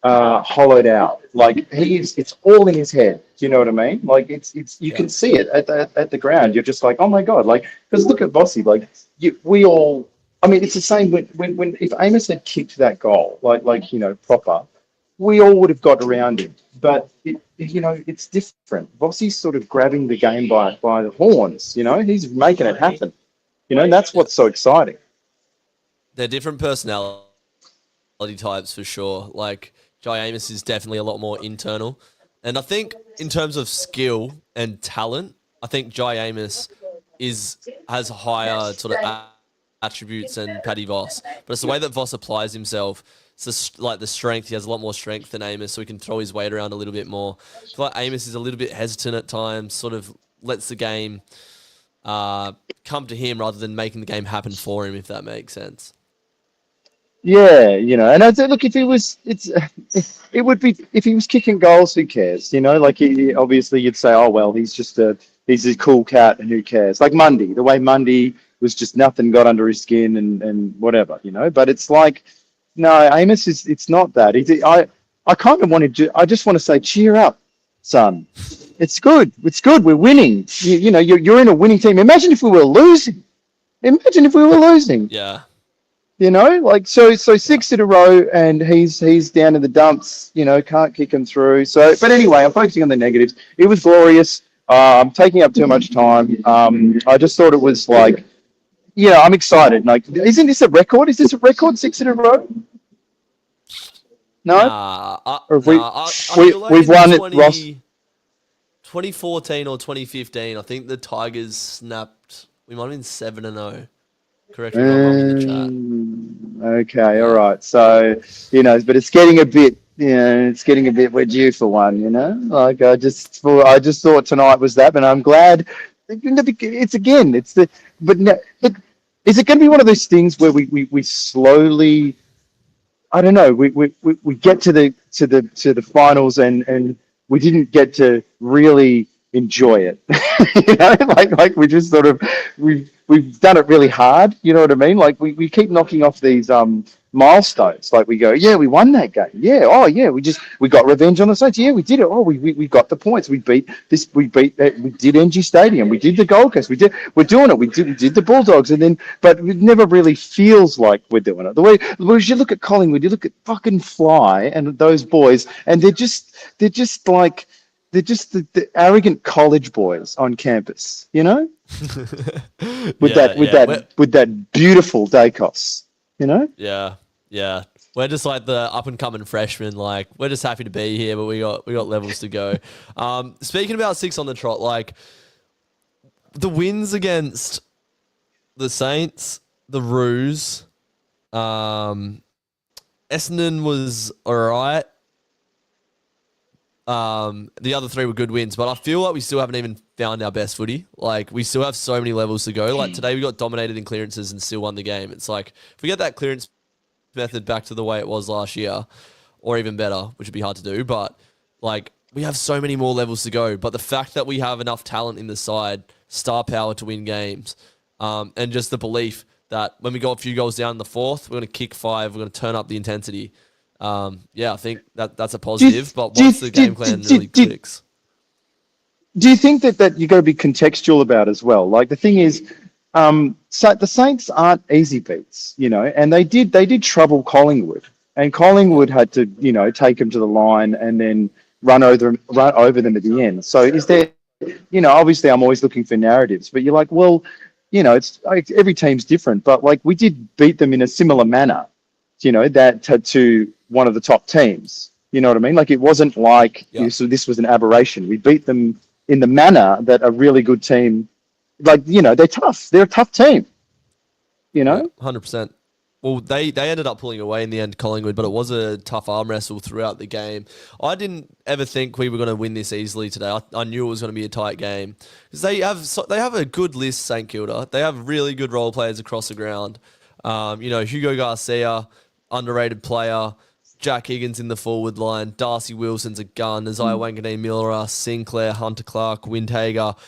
hollowed out. Like, it's all in his head. Do you know what I mean? Like, you can see it at the ground. You're just like, oh my God. Like, because look at Vossi. Like, we all, I mean, it's the same when if Amos had kicked that goal, like proper, we all would have got around him. But it's different. Vossi's sort of grabbing the game by the horns. He's making it happen. And that's what's so exciting. They're different personality types for sure. Like, Jai Amos is definitely a lot more internal. And I think in terms of skill and talent, I think Jai Amos has higher sort of attributes than Paddy Voss. But it's the way that Voss applies himself. It's like the strength. He has a lot more strength than Amos, so he can throw his weight around a little bit more. I feel like Amos is a little bit hesitant at times, sort of lets the game come to him rather than making the game happen for him, if that makes sense. Yeah, and I'd say, look, it would be, if he was kicking goals, who cares? Like, obviously you'd say, oh, well, he's a cool cat and who cares? Like Mundy, the way Mundy was just nothing got under his skin and whatever, but it's like, no, Amos it's not that. I kind of wanted to, I just want to say, cheer up, son. It's good. We're winning. You're in a winning team. Imagine if we were losing. Yeah. Like, so 6 in a row, and he's down in the dumps. Can't kick him through. So, but anyway, I'm focusing on the negatives. It was glorious. I'm taking up too much time. I just thought it was like, I'm excited. Like, isn't this a record? Is this a record? 6 in a row? No. I feel like we've won 20, it, Ross. 2014 or 2015. I think the Tigers snapped. We might have been 7-0. Correct me if I'm wrong in the chat. Okay, all right. So, but it's getting a bit, we're due for one, Like, I just thought tonight was that, but I'm glad. But is it going to be one of those things where we slowly, I don't know, we get to the finals and we didn't get to really enjoy it. Like we just sort of we've done it really hard, you know what I mean? Like we keep knocking off these milestones. Like we go, yeah, we won that game. Yeah, oh yeah, we got revenge on the Saints. Yeah, we did it. Oh, we got the points. We did NG Stadium. We did the Gold Coast. We're doing it. We did the Bulldogs, but it never really feels like we're doing it. The way you look at Collingwood, you look at fucking Fly and those boys, and they're just like. They're just the arrogant college boys on campus, with that beautiful Dacos, Yeah. We're just like the up and coming freshmen. Like, we're just happy to be here, but we got levels to go. Speaking about 6 on the trot, like the wins against the Saints, the Roos, Essendon was all right. The other 3 were good wins, but I feel like we still haven't even found our best footy. Like, we still have so many levels to go. Like, today we got dominated in clearances and still won the game. It's like, if we get that clearance method back to the way it was last year, or even better, which would be hard to do, but like, we have so many more levels to go. But the fact that we have enough talent in the side, star power to win games, and just the belief that when we got a few goals down in the 4th, we're going to kick 5, we're going to turn up the intensity. I think that's a positive, but once the game plan really clicks. Do you think that you got to be contextual about as well? Like, the thing is, so the Saints aren't easy beats, and they did trouble Collingwood, and Collingwood had to, take them to the line and then run over them at the end. So is there, obviously I'm always looking for narratives, but you're like, well, it's like every team's different, but like we did beat them in a similar manner, that to one of the top teams. You know what I mean? Like, it wasn't like so this was an aberration. We beat them in the manner that a really good team, like, they're tough. They're a tough team. 100%. Well, they ended up pulling away in the end, Collingwood, but it was a tough arm wrestle throughout the game. I didn't ever think we were going to win this easily today. I knew it was going to be a tight game because they have a good list, St Kilda. They have really good role players across the ground. Hugo Garcia, underrated player. Jack Higgins in the forward line. Darcy Wilson's a gun. Isaiah Wanganeen-Miller, Sinclair, Hunter Clark, Windhager,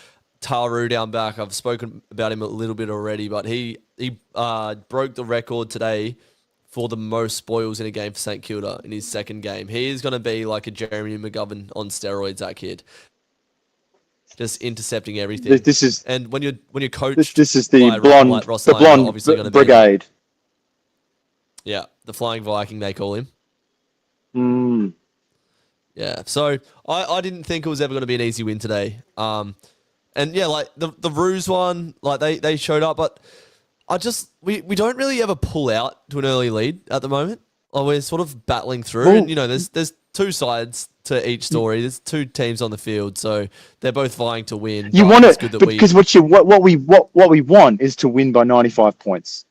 Taru down back. I've spoken about him a little bit already, but he broke the record today for the most spoils in a game for St Kilda in his second game. He is going to be like a Jeremy McGovern on steroids, that kid. Just intercepting everything. And when you're coached, this is the blonde brigade. Yeah, the Flying Viking, they call him. Yeah, so I didn't think it was ever going to be an easy win today. And yeah, like the Roos one, like they showed up, but we don't really ever pull out to an early lead at the moment. Like, we're sort of battling through, and there's two sides to each story. There's two teams on the field, so they're both vying to win. You want it because what we want is to win by 95 points,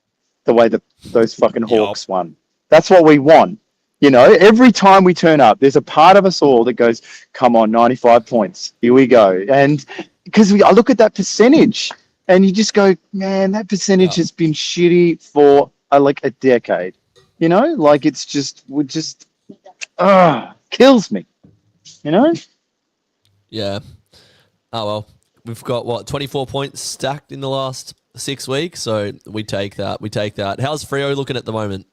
the way that those fucking Hawks won. That's what we want. Every time we turn up, there's a part of us all that goes, come on, 95 points. Here we go. And because I look at that percentage and you just go, man, that percentage has been shitty for like a decade. Like, it's just, kills me, Yeah. Oh, well, we've got 24 points stacked in the last 6 weeks. So we take that. How's Freo looking at the moment?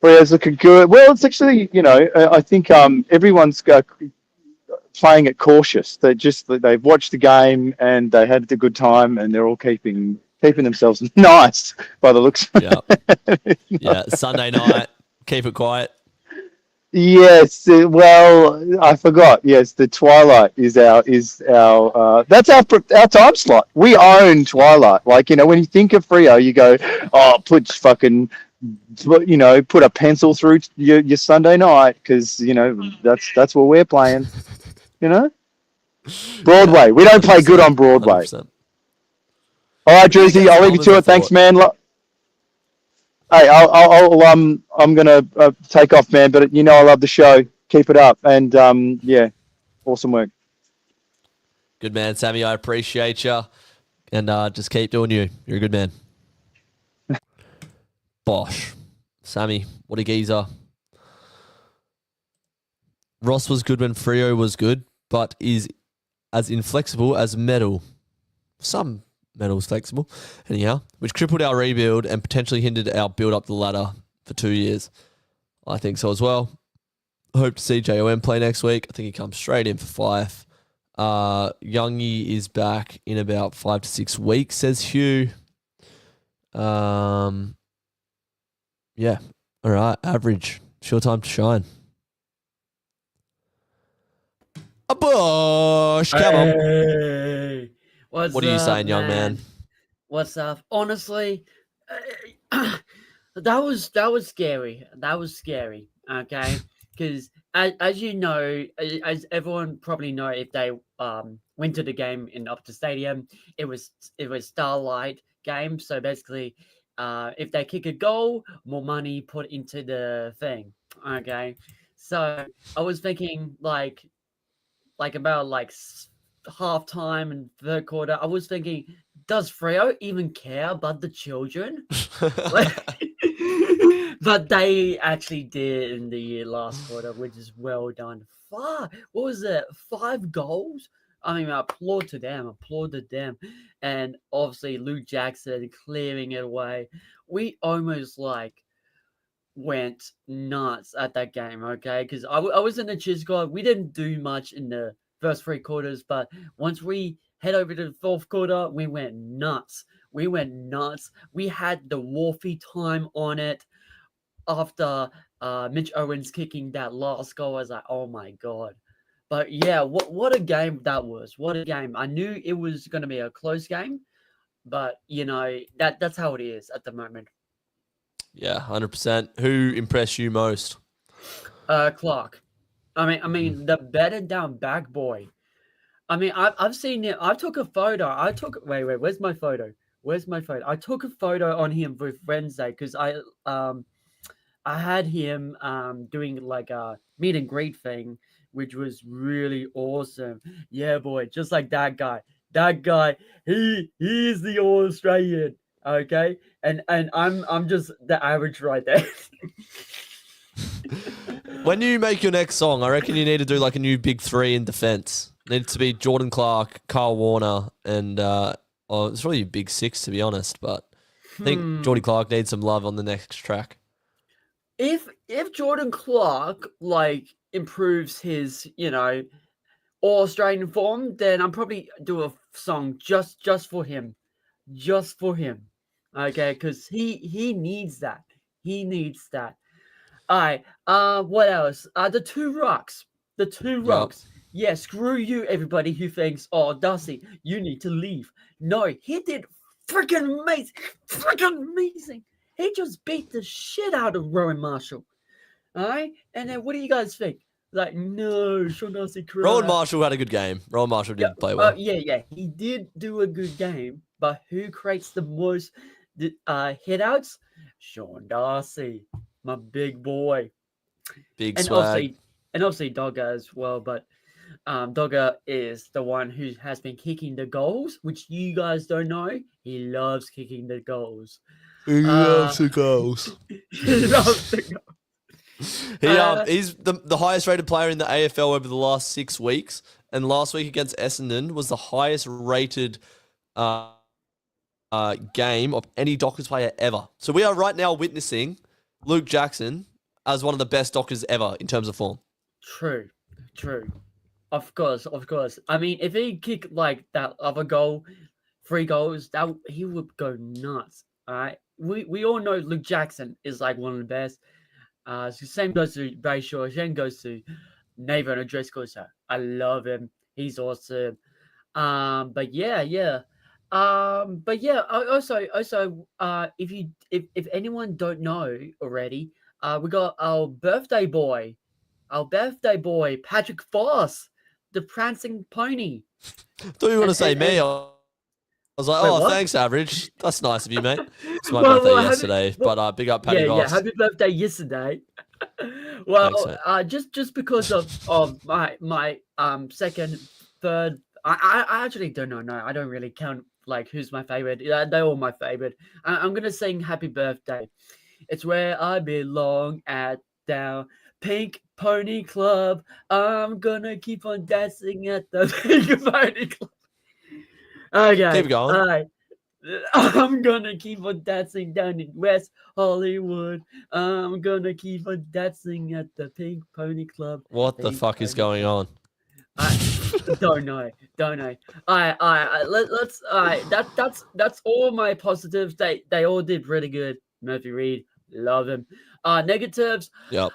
Freo's looking good. Well, it's actually, I think everyone's playing it cautious. They've watched the game and they had a good time, and they're all keeping themselves nice by the looks. Yeah. Sunday night, keep it quiet. Yes. Well, I forgot. Yes, the Twilight is our that's our time slot. We own Twilight. Like, when you think of Freo, you go, put a pencil through your Sunday night, because that's where we're playing. Broadway. We don't play good on Broadway. 100%. All right, Jersey, I'll leave you to it. Thanks, man. Hey, I'm gonna take off, man. But I love the show. Keep it up, and awesome work. Good man, Sammy. I appreciate you, and just keep doing you. You're a good man. Bosh. Sammy, what a geezer. Ross was good when Freo was good, but is as inflexible as metal. Some metal's flexible. Anyhow, which crippled our rebuild and potentially hindered our build up the ladder for 2 years. I think so as well. I hope to see JOM play next week. I think he comes straight in for Fife. Youngie is back in about 5 to 6 weeks, says Hugh. Yeah. All right. Average. Sure time to shine. A bush. Come on. What are you saying, young man? What's up? Honestly, that was scary. That was scary. Okay, because as you know, as everyone probably know, if they went to the game in Optus Stadium, it was Starlight game. So basically, if they kick a goal, more money put into the thing. Okay, so I was thinking like about half time and third quarter, I was thinking, does Freo even care about the children? But they actually did in the last quarter, which is well done. What was it? 5 goals? I mean, I applauded them. And obviously Luke Jackson clearing it away. We almost went nuts at that game, okay? Because I was in the cheer squad. We didn't do much in the first 3 quarters, but once we head over to the fourth quarter, we went nuts. We had the Wolfie time on it after Mitch Owens kicking that last goal. I was like, oh my God. But yeah, what a game that was. What a game. I knew it was going to be a close game, but that's how it is at the moment. Yeah, 100%. Who impressed you most? Clark. I mean, the better down back boy. I mean, I've seen it. I took a photo. Wait, where's my photo? I took a photo on him with Wednesday because I had him doing like a meet and greet thing, which was really awesome. Yeah, boy, just like that guy. That guy, he's the Australian. Okay, and I'm just the average right there. When you make your next song, I reckon you need to do like a new big three in defense. Needs to be Jordan Clark, Carl Warner, and it's really a big six to be honest. But I think Jordy Clark needs some love on the next track. If Jordan Clark like improves his All Australian form, then I'll probably do a song just for him, okay? Because he needs that. All right. What else? The two rocks. Yeah, screw you, everybody who thinks, oh, Darcy, you need to leave. No, he did freaking amazing. He just beat the shit out of Rowan Marshall. All right? And then what do you guys think? Like, no, Sean Darcy. Rowan Marshall had a good game. Rowan Marshall did play well. Yeah. He did do a good game. But who creates the most hit-outs? Sean Darcy, my big boy. Big swag. Obviously Dogger as well. But Dogger is the one who has been kicking the goals, which you guys don't know. He loves kicking the goals. He loves the goals. He loves the goals. He's the highest rated player in the AFL over the last 6 weeks, and last week against Essendon was the highest rated game of any Dockers player ever. So we are right now witnessing Luke Jackson as one of the best Dockers ever in terms of form. True. Of course. I mean, if he kicked like that other goal, 3 goals, that he would go nuts. All right. We all know Luke Jackson is like one of the best. Same goes to Brayshaw. Same goes to Nathan O'Driscoll. So I love him. He's awesome. But yeah. Also, if anyone don't know already, we got our birthday boy, Patrick Foss, the prancing pony. I thought you were going to say me. I was like, thanks, Average. That's nice of you, mate. It's my birthday yesterday, but big up Paddy Ross. Yeah, happy birthday yesterday. Well, thanks, just because of my second, third, I actually don't know. No, I don't really count like who's my favorite. They're all my favorite. I'm gonna sing Happy Birthday. It's where I belong at down Pink Pony Club. I'm gonna keep on dancing at the Pink Pony Club. Okay. Keep going. All right. I'm gonna keep on dancing down in West Hollywood. I'm gonna keep on dancing at the Pink Pony Club. What the fuck is going on? Don't know. Let's. That's all my positives. They all did pretty good. Murphy Reed, love him. Negatives. Yep.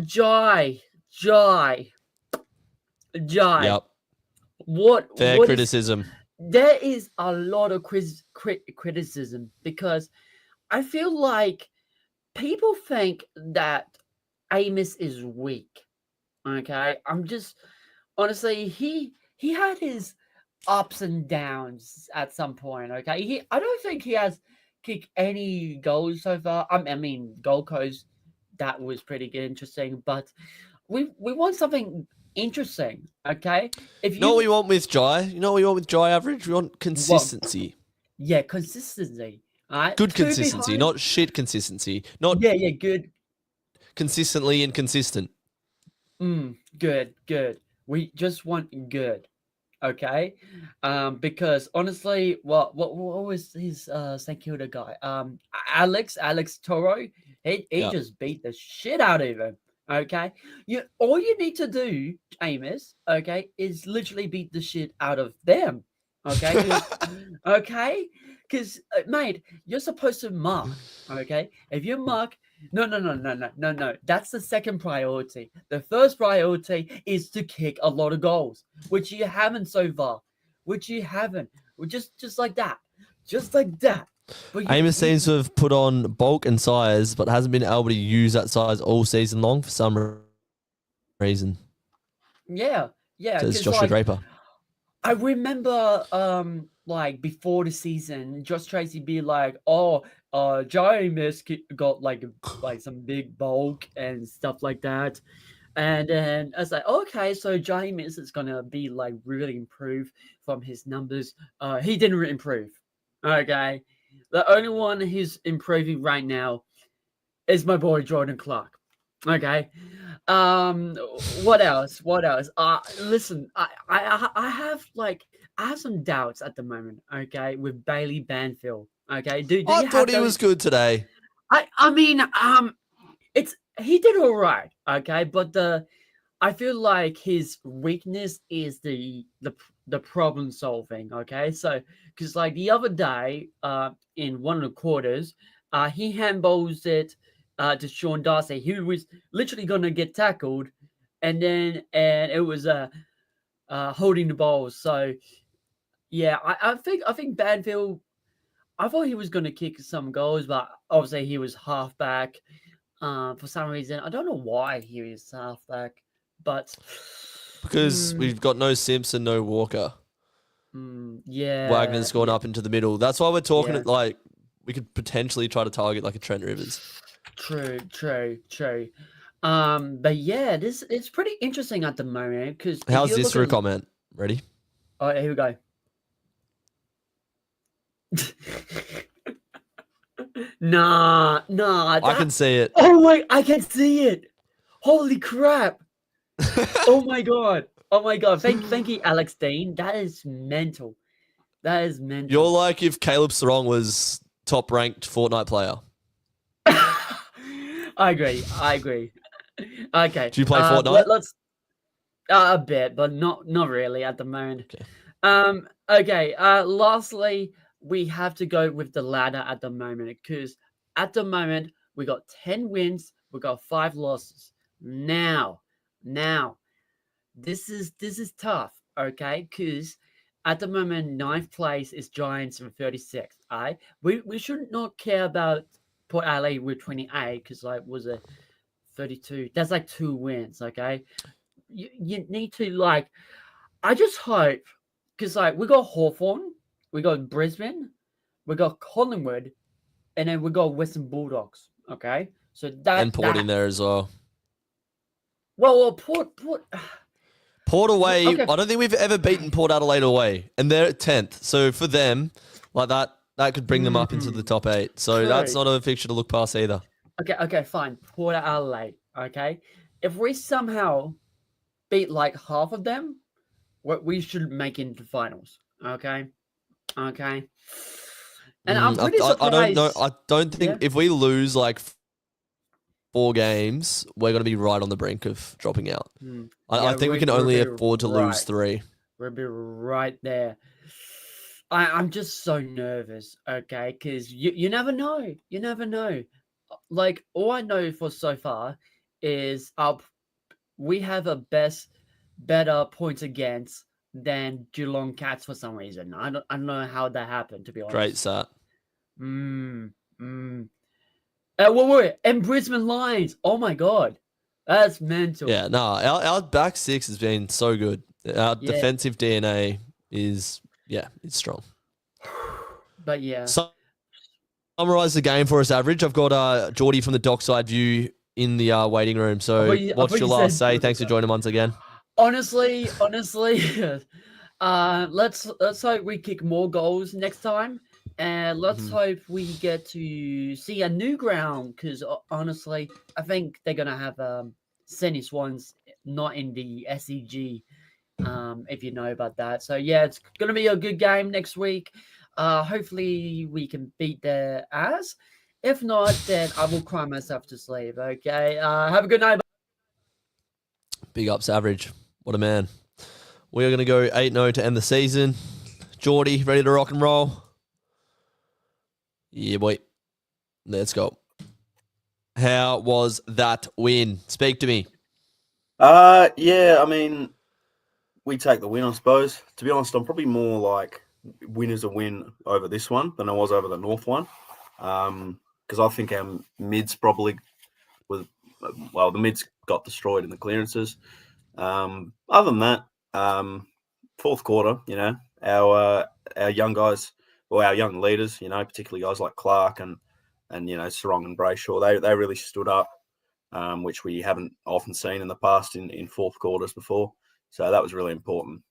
Jai. Yep. What criticism? There is a lot of criticism because I feel like people think that Amos is weak. Okay, I'm just honestly he had his ups and downs at some point. Okay, I don't think he has kicked any goals so far. I mean, Gold Coast, that was pretty good, interesting, but we want something interesting, okay? If you know what we want with Jai? You know what we want with Jai Average? We want consistency. Yeah, consistency. All right. Good consistency, not shit consistency. Not good. Consistently inconsistent. Good. We just want good. Okay? Because honestly, what was his St Kilda guy? Alex Toro, he just beat the shit out of him. Okay, all you need to do, Amos, okay, is literally beat the shit out of them. Okay, okay, because mate, you're supposed to mark. Okay, if you mark, no. That's the second priority. The first priority is to kick a lot of goals, which you haven't so far. Just like that. Amos seems to have put on bulk and size, but hasn't been able to use that size all season long for some reason. Yeah. Says 'cause, Joshua like, Draper. I remember, like before the season, Josh Tracy be like, "Oh, James got like some big bulk and stuff like that," and then I was like, "Okay, so James is gonna be like really improve from his numbers." He didn't really improve. Okay, the only one who's improving right now is my boy Jordan Clark. Okay. What else? What else? Listen, I have some doubts at the moment, okay, with Bailey Banfield. Okay. Do I you thought have he was those? good today. I mean, he did all right, okay, but I feel like his weakness is the problem solving, okay? So, because like the other day, in one of the quarters, he handballs it to Sean Darcy. He was literally gonna get tackled, and it was holding the ball. So yeah, I think Banfield. I thought he was gonna kick some goals, but obviously he was halfback. For some reason, I don't know why he was halfback, but Because we've got no Simpson, no Walker. yeah, Wagner's gone yeah, up into the middle. That's why we're talking yeah. like we could potentially try to target like a Trent Rivers. True. But yeah, it's pretty interesting at the moment because How's this for a comment? Ready? Oh, here we go. Nah. I can see it. Oh my! I can see it. Holy crap! Oh my god! Thank you, Alex Dean. That is mental. You're like if Caleb Sarong was top ranked Fortnite player. I agree. Okay. Do you play Fortnite? Let's a bit, but not really at the moment. Okay. Okay. Lastly, we have to go with the ladder at the moment because at the moment we got 10 wins, we got 5 losses. Now, this is tough, okay? Because at the moment, 9th place is Giants with 36. Alright, we should not care about Port Adelaide with 28 because like was a 32. That's like 2 wins, okay? You need to like. I just hope because like we got Hawthorn, we got Brisbane, we got Collingwood, and then we got Western Bulldogs. Okay, so that And Port in there as well. Well, Port away. Okay. I don't think we've ever beaten Port Adelaide away, and they're at 10th. So for them, like that could bring them up into the top 8. So True. that's not a fixture to look past either. Okay, fine. Port Adelaide. Okay, if we somehow beat like half of them, we should make it into finals. Okay. And I'm pretty surprised. I don't know. I don't think if we lose like 4 games, we're going to be right on the brink of dropping out. I think we can only afford to lose 3. We'll be right there. I'm just so nervous, okay? Because you never know. You never know. Like, all I know for so far is we have a better points against than Geelong Cats for some reason. I don't know how that happened, to be honest. Great start. Wait, and Brisbane Lions. Oh my god, that's mental. Yeah, no, our back 6 has been so good. Our defensive DNA is it's strong. But yeah. Summarize the game for us, Average. I've got Jordy from the Dockside View in the waiting room. So what's your last say? Thanks for joining once again. Honestly, let's hope we kick more goals next time, and let's hope we get to see a new ground. Because honestly, I think they're gonna have Sydney Swans not in the SEG, if you know about that. So yeah, it's gonna be a good game next week. Hopefully we can beat their ass. If not, then I will cry myself to sleep. Okay. Have a good night. Big ups, Average. What a man. We are going to go 8-0 to end the season. Jordy, ready to rock and roll? Yeah, boy. Let's go. How was that win? Speak to me. Yeah, I mean, we take the win, I suppose. To be honest, I'm probably more like win is a win over this one than I was over the North one. Because I think our mids probably were the mids got destroyed in the clearances. Other than that, fourth quarter, our young guys, or our young leaders, particularly guys like Clark and Sarong and Brayshaw, they really stood up, which we haven't often seen in the past in fourth quarters before. So that was really important.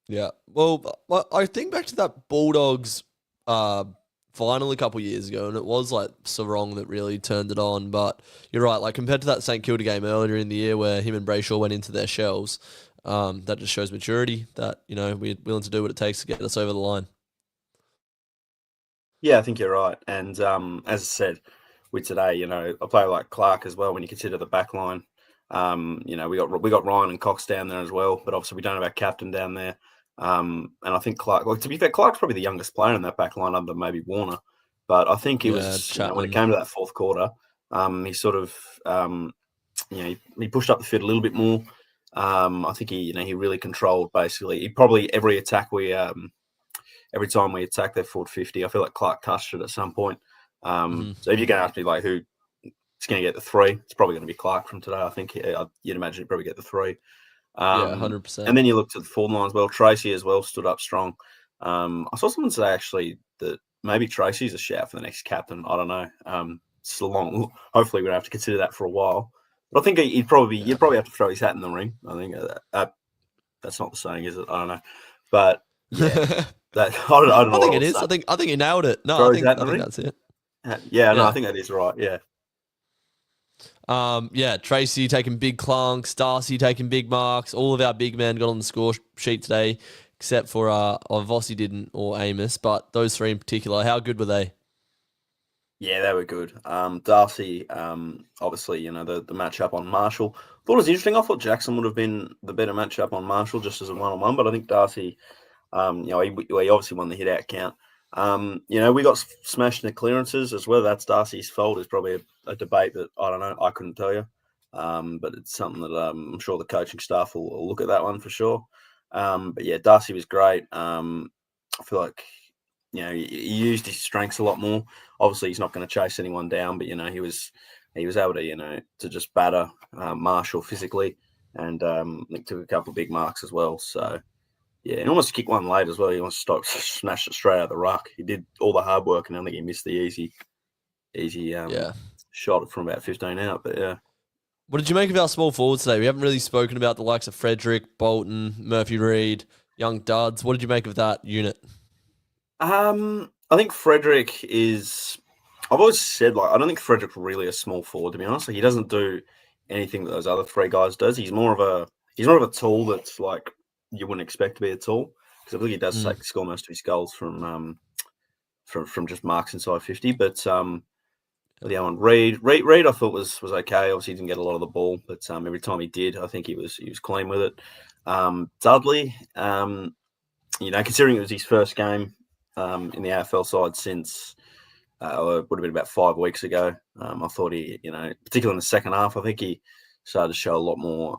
Yeah. Well, I think back to that Bulldogs final a couple of years ago, and it was like Sarong that really turned it on. But you're right, like compared to that St Kilda game earlier in the year where him and Brayshaw went into their shells, that just shows maturity that, we're willing to do what it takes to get us over the line. Yeah, I think you're right. And as I said, with today, a player like Clark as well, when you consider the back line, we got Ryan and Cox down there as well, but obviously we don't have our captain down there. And I think Clark, to be fair, Clark's probably the youngest player in that back line under maybe Warner. But I think he was, when it came to that fourth quarter, he sort of, he pushed up the field a little bit more. I think he really controlled basically. He probably every time we attack their forward 50, I feel like Clark touched it at some point. So if you're going to ask me like who is going to get the 3, it's probably going to be Clark from today. I think you'd imagine he'd probably get the 3. 100%. And then you looked at the forward line as well. Tracy as well stood up strong. I saw someone say actually that maybe Tracy's a shout for the next captain. I don't know. It's a long. Hopefully, we don't have to consider that for a while. But I think you'd probably have to throw his hat in the ring. I think that's not the saying, is it? I don't know. But yeah, I don't know. I think it is. I think you nailed it. No, I think that's it. Yeah, no, I think that is right. Yeah. Tracy taking big clunks, Darcy taking big marks. All of our big men got on the score sheet today, except for Vossi didn't, or Amos. But those 3 in particular, how good were they? Yeah, they were good. Darcy, obviously, the matchup on Marshall. Thought it was interesting. I thought Jackson would have been the better matchup on Marshall just as a 1-on-1, but I think Darcy, he obviously won the hit out count. We got smashed in the clearances as well. That's Darcy's fault. It's probably a debate that I don't know. I couldn't tell you. But it's something that I'm sure the coaching staff will look at that one for sure. But yeah, Darcy was great. I feel like, he used his strengths a lot more. Obviously, he's not going to chase anyone down, but he was able to to just batter Marshall physically, and I think took a couple of big marks as well. So. Yeah, and almost kicked one late as well. He almost smashed it straight out of the ruck. He did all the hard work, and I think he missed the easy shot from about 15 out. But yeah. What did you make of our small forwards today? We haven't really spoken about the likes of Frederick, Bolton, Murphy Reid, young duds. What did you make of that unit? I think Frederick is. I've always said I don't think Frederick's really a small forward, to be honest. He doesn't do anything that those other 3 guys does. He's more of a tool that's like. You wouldn't expect to be a tool, because I think he does score most of his goals from just marks inside 50. But the other one, Reid, I thought was okay. Obviously, he didn't get a lot of the ball, but every time he did, I think he was clean with it. Dudley, considering it was his first game in the AFL side since it would have been about 5 weeks ago. I thought he, particularly in the second half, I think he started to show a lot more.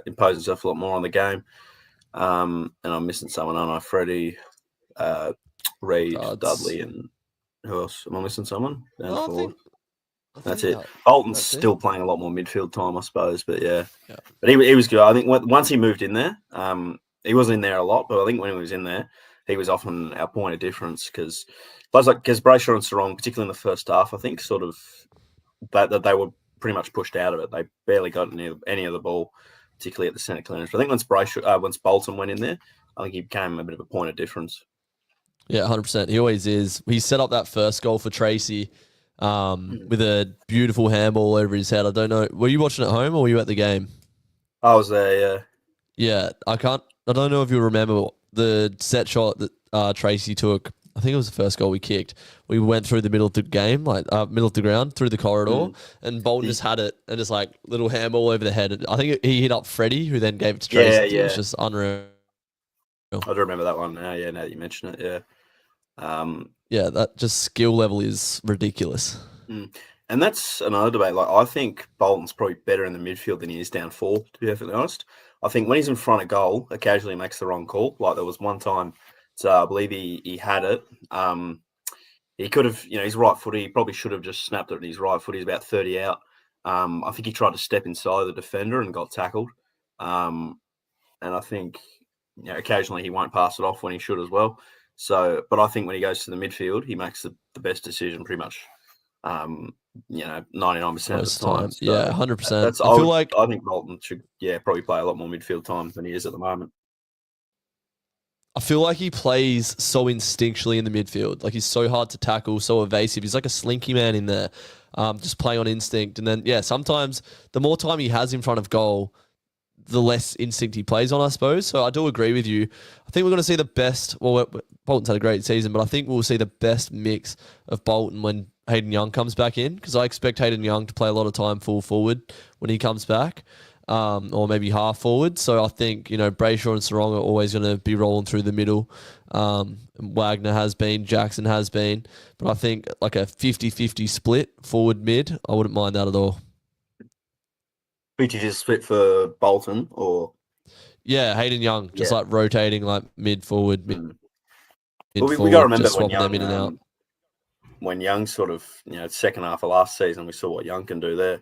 Impose himself a lot more on the game. And I'm missing someone, aren't I? Freddie, Reid, Dudley, and who else? Am I missing someone? That's it. Bolton's still playing a lot more midfield time, I suppose. But yeah. But he was good. I think once he moved in there, he wasn't in there a lot, but I think when he was in there, he was often our point of difference, because Brayshaw and Sarong, particularly in the first half, I think sort of that they were pretty much pushed out of it. They barely got any of the ball, particularly at the centre clearance. But I think once Bolton went in there, I think he became a bit of a point of difference. Yeah, 100%. He always is. He set up that first goal for Tracy with a beautiful handball over his head. I don't know. Were you watching at home or were you at the game? I was there, yeah. Yeah, I don't know if you remember the set shot that Tracy took. I think it was the first goal we kicked. We went through the middle of the game, middle of the ground, through the corridor, and Bolton just had it and just little handball over the head. I think he hit up Freddie, who then gave it to Tracy. Yeah. It was just unreal. I do remember that one now. Yeah, now that you mention it, yeah. Yeah, that just skill level is ridiculous. And that's another debate. I think Bolton's probably better in the midfield than he is down forward, to be perfectly honest. I think when he's in front of goal, occasionally makes the wrong call. There was one time. So I believe he had it. He could have, he's right footy. He probably should have just snapped it. He's right footy. He's about 30 out. I think he tried to step inside the defender and got tackled. And I think occasionally he won't pass it off when he should as well. So, but I think when he goes to the midfield, he makes the best decision pretty much. 99% of the time. So yeah, 100%. That's, I think Bolton should, probably play a lot more midfield time than he is at the moment. I feel like he plays so instinctually in the midfield. Like he's so hard to tackle, so evasive. He's like a slinky man in there, just playing on instinct. And then, sometimes the more time he has in front of goal, the less instinct he plays on, I suppose. So I do agree with you. I think we're going to see the best. Well, Bolton's had a great season, but I think we'll see the best mix of Bolton when Hayden Young comes back in, because I expect Hayden Young to play a lot of time full forward when he comes back, or maybe half forward. So I think, Brayshaw and Sarong are always going to be rolling through the middle. Wagner has been, Jackson has been, but I think like a 50-50 split forward mid, I wouldn't mind that at all. 50 split for Bolton, or? Yeah, Hayden Young, just like rotating like mid forward, mid well, we got to remember when Young, when Young sort of, second half of last season, we saw what Young can do there.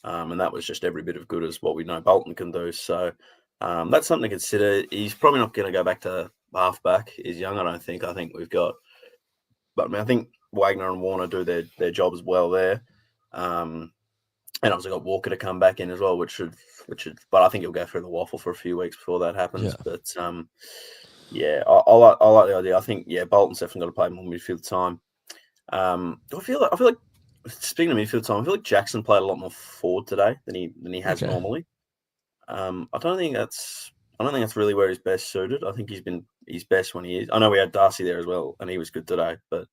And that was just every bit of good as what we know Bolton can do. So that's something to consider. He's probably not going to go back to halfback. He's young, I don't think. I think we've got, but I think Wagner and Warner do their job as well there. And obviously got Walker to come back in as well, which should, but I think he'll go through the waffle for a few weeks before that happens. Yeah. But I like the idea. I think Bolton's definitely got to play more midfield time. I feel like speaking of midfield time, I feel like Jackson played a lot more forward today than he has normally. I don't think that's really where he's best suited. I think he's best when he is. I know we had Darcy there as well, and he was good today, but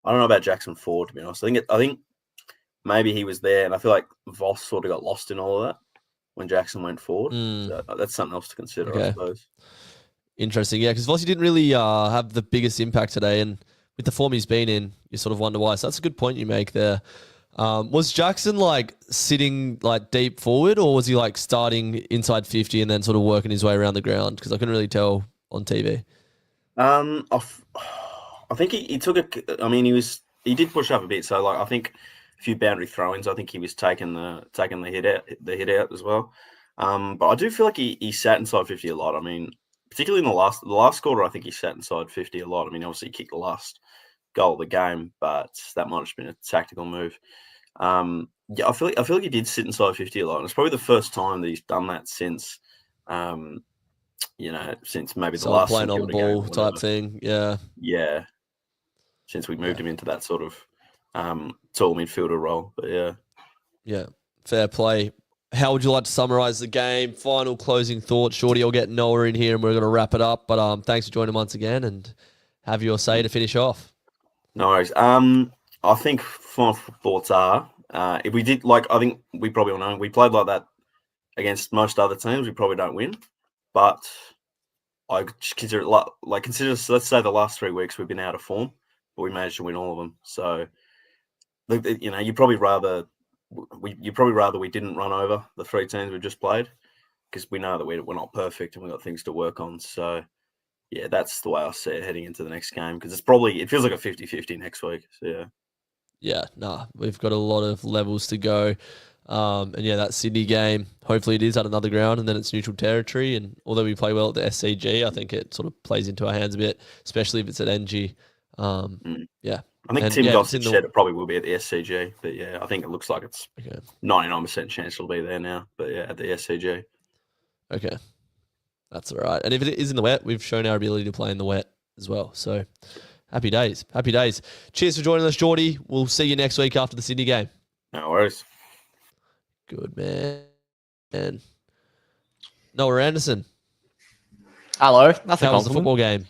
I don't know about Jackson forward, to be honest. I think maybe he was there, and I feel like Voss sort of got lost in all of that when Jackson went forward. So that's something else to consider, I suppose. Interesting, because Vossi didn't really have the biggest impact today, and with the form he's been in, you sort of wonder why. So that's a good point you make there. Was Jackson like sitting like deep forward, or was he like starting inside 50 and then sort of working his way around the ground? Because I couldn't really tell on TV. I think he took a. I mean, he did push up a bit. So like I think a few boundary throw-ins. I think he was taking the hit out as well. But I do feel like he sat inside 50 a lot. I mean, particularly in the last quarter, I think he sat inside 50 a lot. I mean, obviously he kicked the last goal of the game, but that might have been a tactical move. I feel like he did sit inside 50 a lot, and it's probably the first time that he's done that since, since maybe the last playing on ball type thing. Yeah. Since we moved him into that sort of tall midfielder role, but yeah, fair play. How would you like to summarise the game? Final closing thoughts. Jordy, I'll get Noah in here and we're going to wrap it up. But thanks for joining once again and have your say to finish off. No worries. I think final thoughts are, if we did, I think we probably all know, we played like that against most other teams, we probably don't win. But I consider it let's say the last 3 weeks we've been out of form, but we managed to win all of them. So, you'd probably rather we didn't run over the 3 teams we've just played, because we know that we're not perfect and we've got things to work on. So, yeah, that's the way I see it heading into the next game, because it feels like a 50-50 next week. So, we've got a lot of levels to go. And that Sydney game, hopefully it is at another ground and then it's neutral territory. And although we play well at the SCG, I think it sort of plays into our hands a bit, especially if it's at NG. I think Tim Gossett said it probably will be at the SCG, but I think it looks like it's 99% chance it'll be there now. But at the SCG. Okay, that's all right. And if it is in the wet, we've shown our ability to play in the wet as well. So happy days. Cheers for joining us, Jordy. We'll see you next week after the Sydney game. No worries. Good man. Noah Anderson. Hello. That's How was the football game?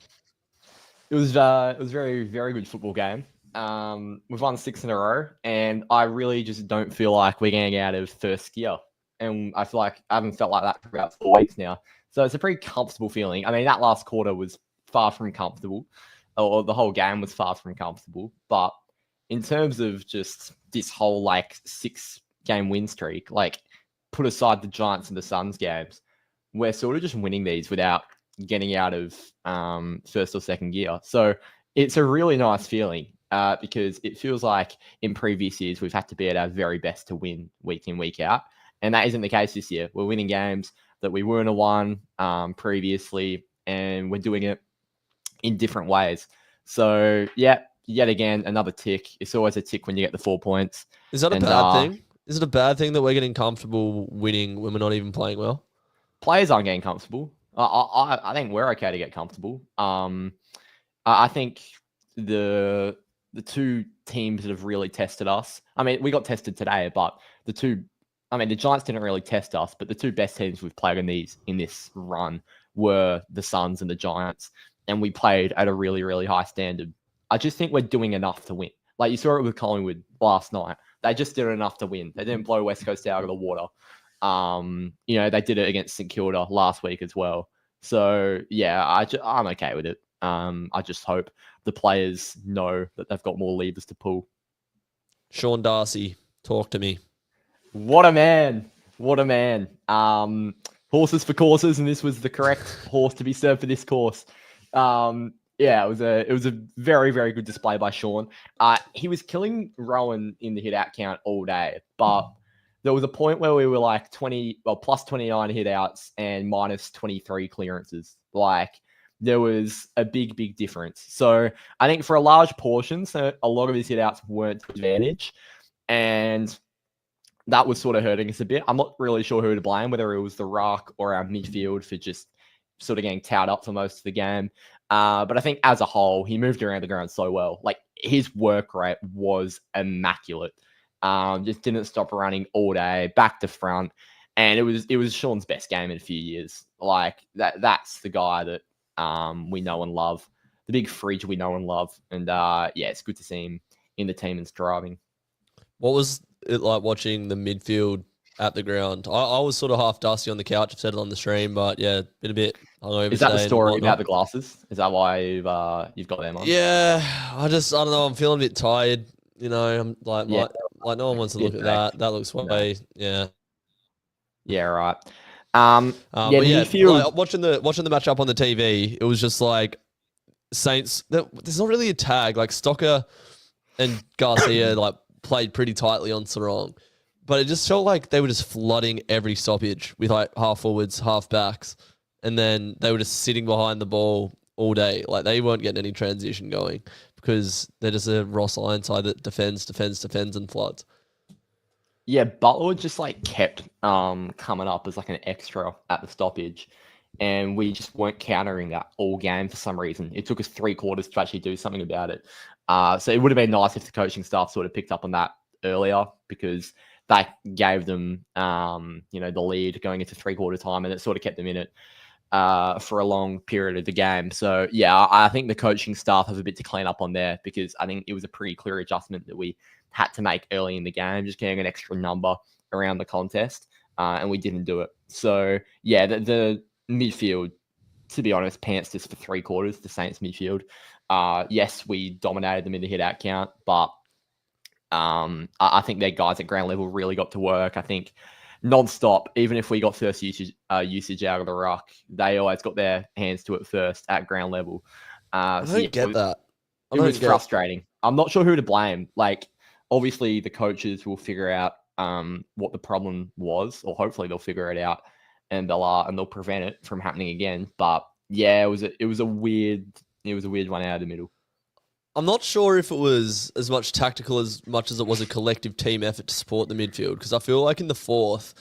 It was very, very good football game. We've won 6 in a row, and I really just don't feel like we're getting out of first gear. And I feel like I haven't felt like that for about 4 weeks now. So it's a pretty comfortable feeling. I mean, that last quarter was far from comfortable, or the whole game was far from comfortable. But in terms of just this whole 6-game win streak, put aside the Giants and the Suns games, we're sort of just winning these without getting out of first or second gear. So it's a really nice feeling. because it feels like in previous years we've had to be at our very best to win week in, week out. And that isn't the case this year. We're winning games that we weren't won previously, and we're doing it in different ways. So, yeah, yet again, another tick. It's always a tick when you get the 4 points. Is that a bad thing? Is it a bad thing that we're getting comfortable winning when we're not even playing well? Players aren't getting comfortable. I think we're okay to get comfortable. I think the two teams that have really tested us. I mean, we got tested today, but the Giants didn't really test us, but the two best teams we've played in this run were the Suns and the Giants, and we played at a really, really high standard. I just think we're doing enough to win. Like you saw it with Collingwood last night. They just did enough to win. They didn't blow West Coast out of the water. They did it against St Kilda last week as well. So yeah, I'm okay with it. I just hope the players know that they've got more levers to pull. Sean Darcy, talk to me. What a man. What a man. Horses for courses, and this was the correct horse to be served for this course. Yeah, it was a very, very good display by Sean. He was killing Rowan in the hit out count all day, but there was a point where we were like plus 29 hit outs and minus 23 clearances. Like there was a big, big difference. So I think for a large portion, a lot of his hit outs weren't to advantage, and that was sort of hurting us a bit. I'm not really sure who to blame, whether it was the ruck or our midfield for just sort of getting towed up for most of the game. But I think as a whole, he moved around the ground so well. Like his work rate was immaculate. Just didn't stop running all day, back to front. And it was Sean's best game in a few years. Like that's the guy that we know and love. The big fridge we know and love. And yeah, it's good to see him in the team and striving. What was it like watching the midfield at the ground? I was sort of half dusty on the couch. I've said it on the stream, but yeah, been a bit hungover. Is that the story about the glasses? Is that why you've got them on? Yeah, I don't know. I'm feeling a bit tired. You know, I'm like no one wants to look at that. That looks way, yeah. Yeah, right. But yeah, like, watching the match up on the TV, it was just like Saints. There's not really a tag. Like Stocker and Garcia like played pretty tightly on Sarong, but it just felt like they were just flooding every stoppage with like half forwards, half backs, and then they were just sitting behind the ball all day. Like they weren't getting any transition going because they're just a Ross Lyon side that defends, and floods. Yeah, Butler just like kept coming up as like an extra at the stoppage, and we just weren't countering that all game for some reason. It took us 3 quarters to actually do something about it. So it would have been nice if the coaching staff sort of picked up on that earlier, because that gave them, the lead going into 3/4 time, and it sort of kept them in it for a long period of the game. So yeah, I think the coaching staff have a bit to clean up on there, because I think it was a pretty clear adjustment that we had to make early in the game, just getting an extra number around the contest, and we didn't do it. So yeah, the midfield, to be honest, pantsed us for 3/4, the Saints midfield. Yes, we dominated them in the hit-out count, but I think their guys at ground level really got to work. I think non-stop, even if we got first usage out of the ruck, they always got their hands to it first at ground level. I don't get that. It was frustrating. I'm not sure who to blame. Like, obviously, the coaches will figure out what the problem was, or hopefully they'll figure it out, and they'll prevent it from happening again. But yeah, it was a weird one out of the middle. I'm not sure if it was as much tactical as much as it was a collective team effort to support the midfield, because I feel like in the fourth,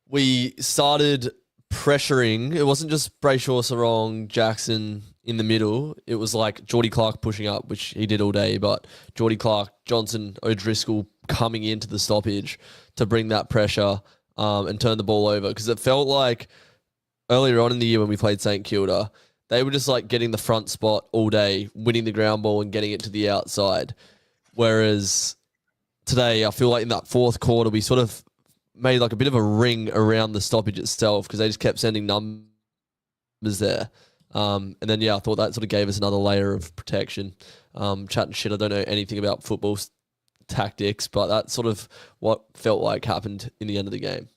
we started pressuring. It wasn't just Brayshaw, Sarong, Jackson in the middle. It was like Jordy Clark pushing up, which he did all day, but Jordy Clark, Johnson, O'Driscoll coming into the stoppage to bring that pressure and turn the ball over, because it felt like earlier on in the year when we played St Kilda, they were just like getting the front spot all day, winning the ground ball and getting it to the outside. Whereas today, I feel like in that fourth quarter, we sort of made like a bit of a ring around the stoppage itself, because they just kept sending numbers there. And then, yeah, I thought that sort of gave us another layer of protection. Chatting shit, I don't know anything about football tactics, but that's sort of what felt like happened in the end of the game.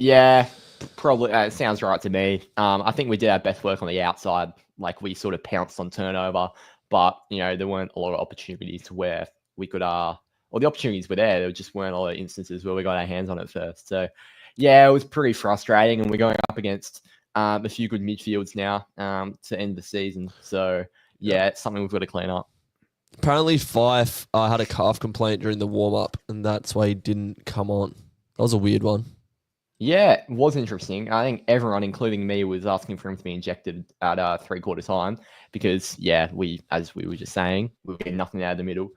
Yeah, probably. It sounds right to me. I think we did our best work on the outside. Like, we sort of pounced on turnover, but there weren't a lot of opportunities where we could or the opportunities were there. There just weren't a lot of instances where we got our hands on it first. So yeah, it was pretty frustrating, and we're going up against a few good midfields now to end the season. So yeah, it's something we've got to clean up. Apparently, Fife had a calf complaint during the warm-up, and that's why he didn't come on. That was a weird one. Yeah, it was interesting. I think everyone, including me, was asking for him to be injected at 3/4 time because, yeah, as we were just saying, we were getting nothing out of the middle.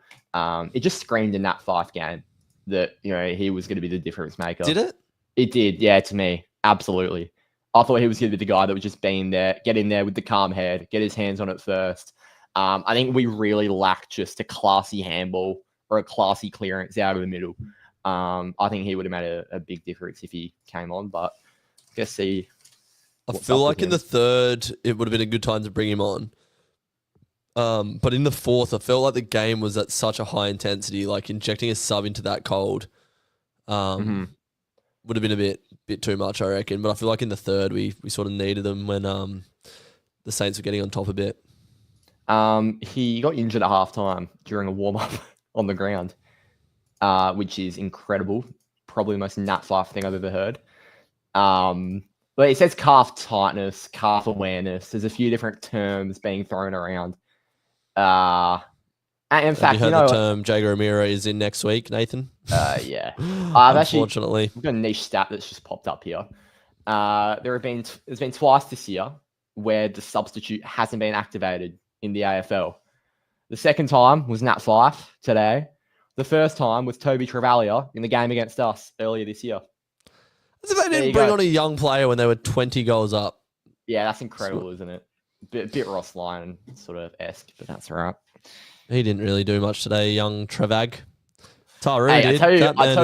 It just screamed in that Fife game that, he was going to be the difference maker. Did it? It did, yeah, to me. Absolutely. I thought he was going to be the guy that would just be in there, get in there with the calm head, get his hands on it first. I think we really lacked just a classy handball or a classy clearance out of the middle. I think he would have made a big difference if he came on, but I guess I feel like in the third, it would have been a good time to bring him on. But in the fourth, I felt like the game was at such a high intensity, like injecting a sub into that cold would have been a bit too much, I reckon. But I feel like in the third, we sort of needed them when the Saints were getting on top a bit. He got injured at halftime during a warm-up on the ground, which is incredible. Probably the most Nat Fife thing I've ever heard. But it says calf tightness, calf awareness. There's a few different terms being thrown around. And in fact, you heard the term Jager O'Meara is in next week, Nathan? Yeah. Unfortunately. I've got a niche stat that's just popped up here. There's been twice this year where the substitute hasn't been activated in the AFL. The second time was Nat Fife today. The first time was Toby Travalia in the game against us earlier this year. As if they didn't bring on a young player when they were 20 goals up. Yeah, that's incredible, isn't it? Bit Ross Lyon sort of esque, but that's all right. He didn't really do much today, young Travag. Taru I did. tell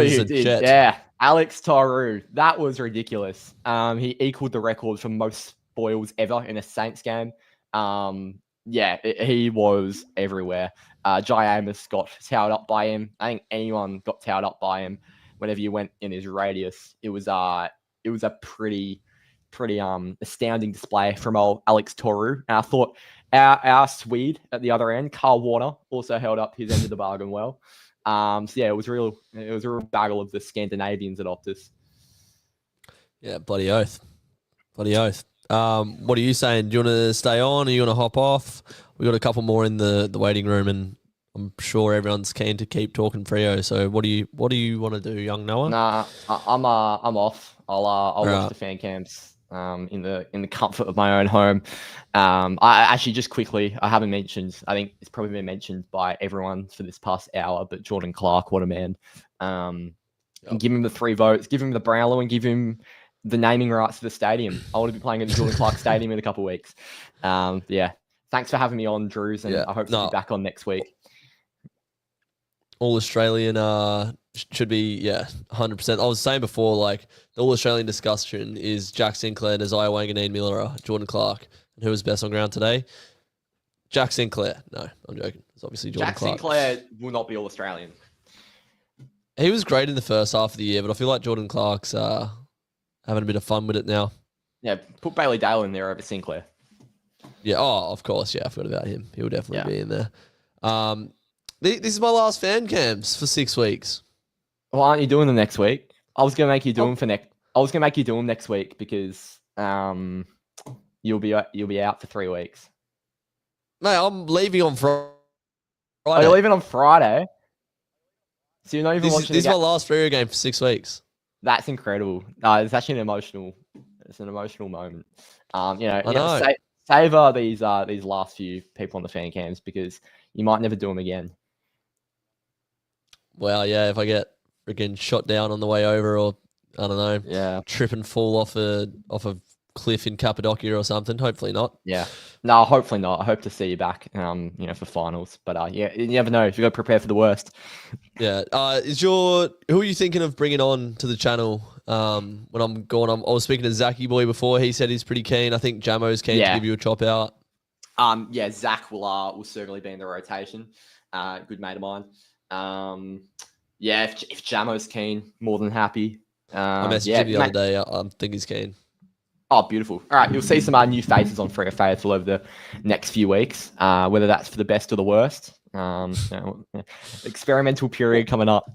you who did. Jet. Yeah, Alex Taru. That was ridiculous. He equaled the record for most spoils ever in a Saints game. He was everywhere. Jai Amos got towed up by him. I think anyone got towed up by him whenever you went in his radius. It was a pretty astounding display from old Alex Taru. And I thought our Swede at the other end, Carl Warner, also held up his end of the bargain well. It was a real battle of the Scandinavians at Optus. Yeah, bloody oath. What are you saying? Do you want to stay on? Or you want to hop off? We got a couple more in the waiting room, and I'm sure everyone's keen to keep talking Freo. So what do you want to do, young Noah? Nah, I'm off. I'll watch the fan cams in the comfort of my own home. I actually just quickly, I haven't mentioned. I think it's probably been mentioned by everyone for this past hour, but Jordan Clark, what a man! Give him the 3 votes, give him the Brownlow, and give him the naming rights to the stadium. I want to be playing at the Jordan Clark Stadium in a couple of weeks. Thanks for having me on, Drews, and I hope to be back on next week. All Australian should be 100%. I was saying before, like the All Australian discussion is Jack Sinclair, Nazaya Wanganeen Miller, Jordan Clark, and who was best on ground today? Jack Sinclair. No, I'm joking. It's obviously Jordan Clark. Jack Sinclair will not be All Australian. He was great in the first half of the year, but I feel like Jordan Clark's having a bit of fun with it now. Yeah, put Bailey Dale in there over Sinclair. Yeah, of course. Yeah, I forgot about him. He'll definitely be in there. This is my last fan cams for 6 weeks. Why aren't you doing them next week? I was gonna make you do them I was gonna make you do them next week because you'll be out for 3 weeks. Mate, I'm leaving on Friday. Oh, you're leaving on Friday? So you're not even watching. This is my last Freo game for 6 weeks. That's incredible. It's actually an emotional moment. Savor these last few people on the fan cams because you might never do them again. Well, yeah, if I get freaking shot down on the way over, or I don't know, trip and fall off a cliff in Cappadocia or something. Hopefully not. Yeah, no, hopefully not. I hope to see you back, for finals. But you never know. If you got to prepare for the worst. Yeah. Who are you thinking of bringing on to the channel when I'm gone? I was speaking to Zachy Boy before. He said he's pretty keen. I think Jamo's keen to give you a chop out. Zach will certainly be in the rotation. Good mate of mine. If Jamo's keen, more than happy. I messaged him the other day. I think he's keen. Oh, beautiful. All right, you'll see some new faces on Freo Faithful over the next few weeks, whether that's for the best or the worst. Experimental period coming up.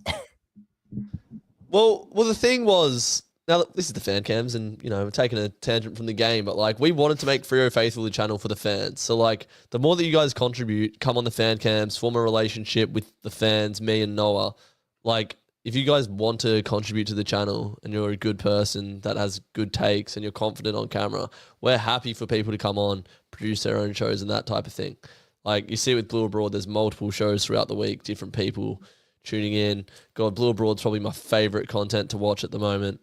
Well, the thing was, now this is the fan cams, and we're taking a tangent from the game, but like we wanted to make Freo Faithful the channel for the fans. So like the more that you guys contribute, come on the fan cams, form a relationship with the fans, me and Noah. Like if you guys want to contribute to the channel and you're a good person that has good takes and you're confident on camera, we're happy for people to come on, produce their own shows and that type of thing. Like you see with Blue Abroad, there's multiple shows throughout the week, different people tuning in. God, Blue Abroad's probably my favorite content to watch at the moment.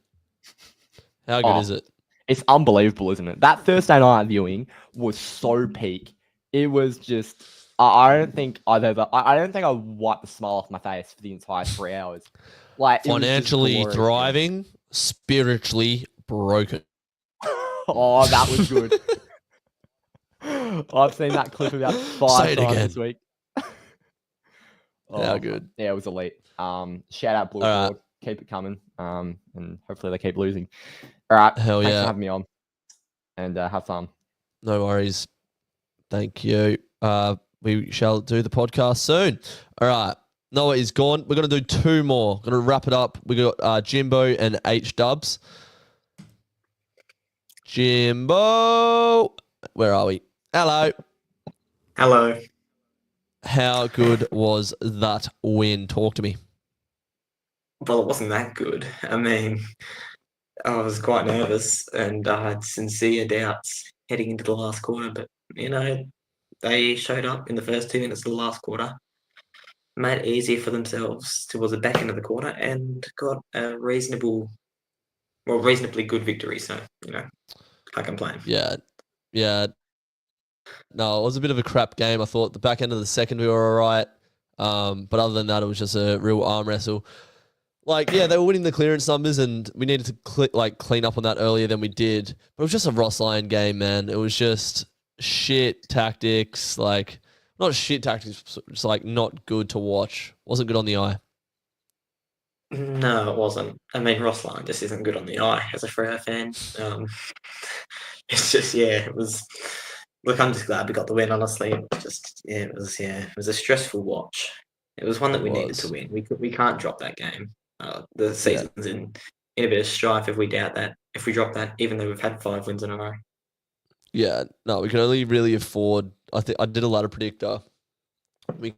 How good is it? It's unbelievable, isn't it? That Thursday night viewing was so peak. It was just, I don't think I wiped the smile off my face for the entire 3 hours. Like financially thriving, spiritually broken. Oh, that was good. I've seen that clip about 5 times this week. How good. Yeah, it was elite. Shout out Blue Board. Keep it coming. And hopefully they keep losing. All right. Hell yeah. Thanks for having me on. And have fun. No worries. Thank you. We shall do the podcast soon. All right. Noah is gone. We're going to do 2 more. Going to wrap it up. We got Jimbo and H Dubs. Jimbo. Where are we? Hello. Hello. How good was that win? Talk to me. Well, it wasn't that good. I mean, I was quite nervous and I had sincere doubts heading into the last quarter, but, they showed up in the first 2 minutes of the last quarter, made it easier for themselves towards the back end of the quarter and got a reasonably good victory. So, can't complain. Yeah. No, it was a bit of a crap game. I thought the back end of the second we were all right. But other than that, it was just a real arm wrestle. Like, yeah, they were winning the clearance numbers and we needed to clean up on that earlier than we did. But it was just a Ross Lyon game, man. It was just shit tactics. Like, not shit tactics, just like not good to watch. Wasn't good on the eye. No, it wasn't. I mean, Ross Lyon just isn't good on the eye as a Freo fan. It's just, it was... Look, I'm just glad we got the win, honestly. It was a stressful watch. It was one that we needed to win. We can't drop that game. The season's in a bit of strife if we drop that, even though we've had 5 wins in a row. Yeah, no, we can only really afford. I did a ladder predictor. We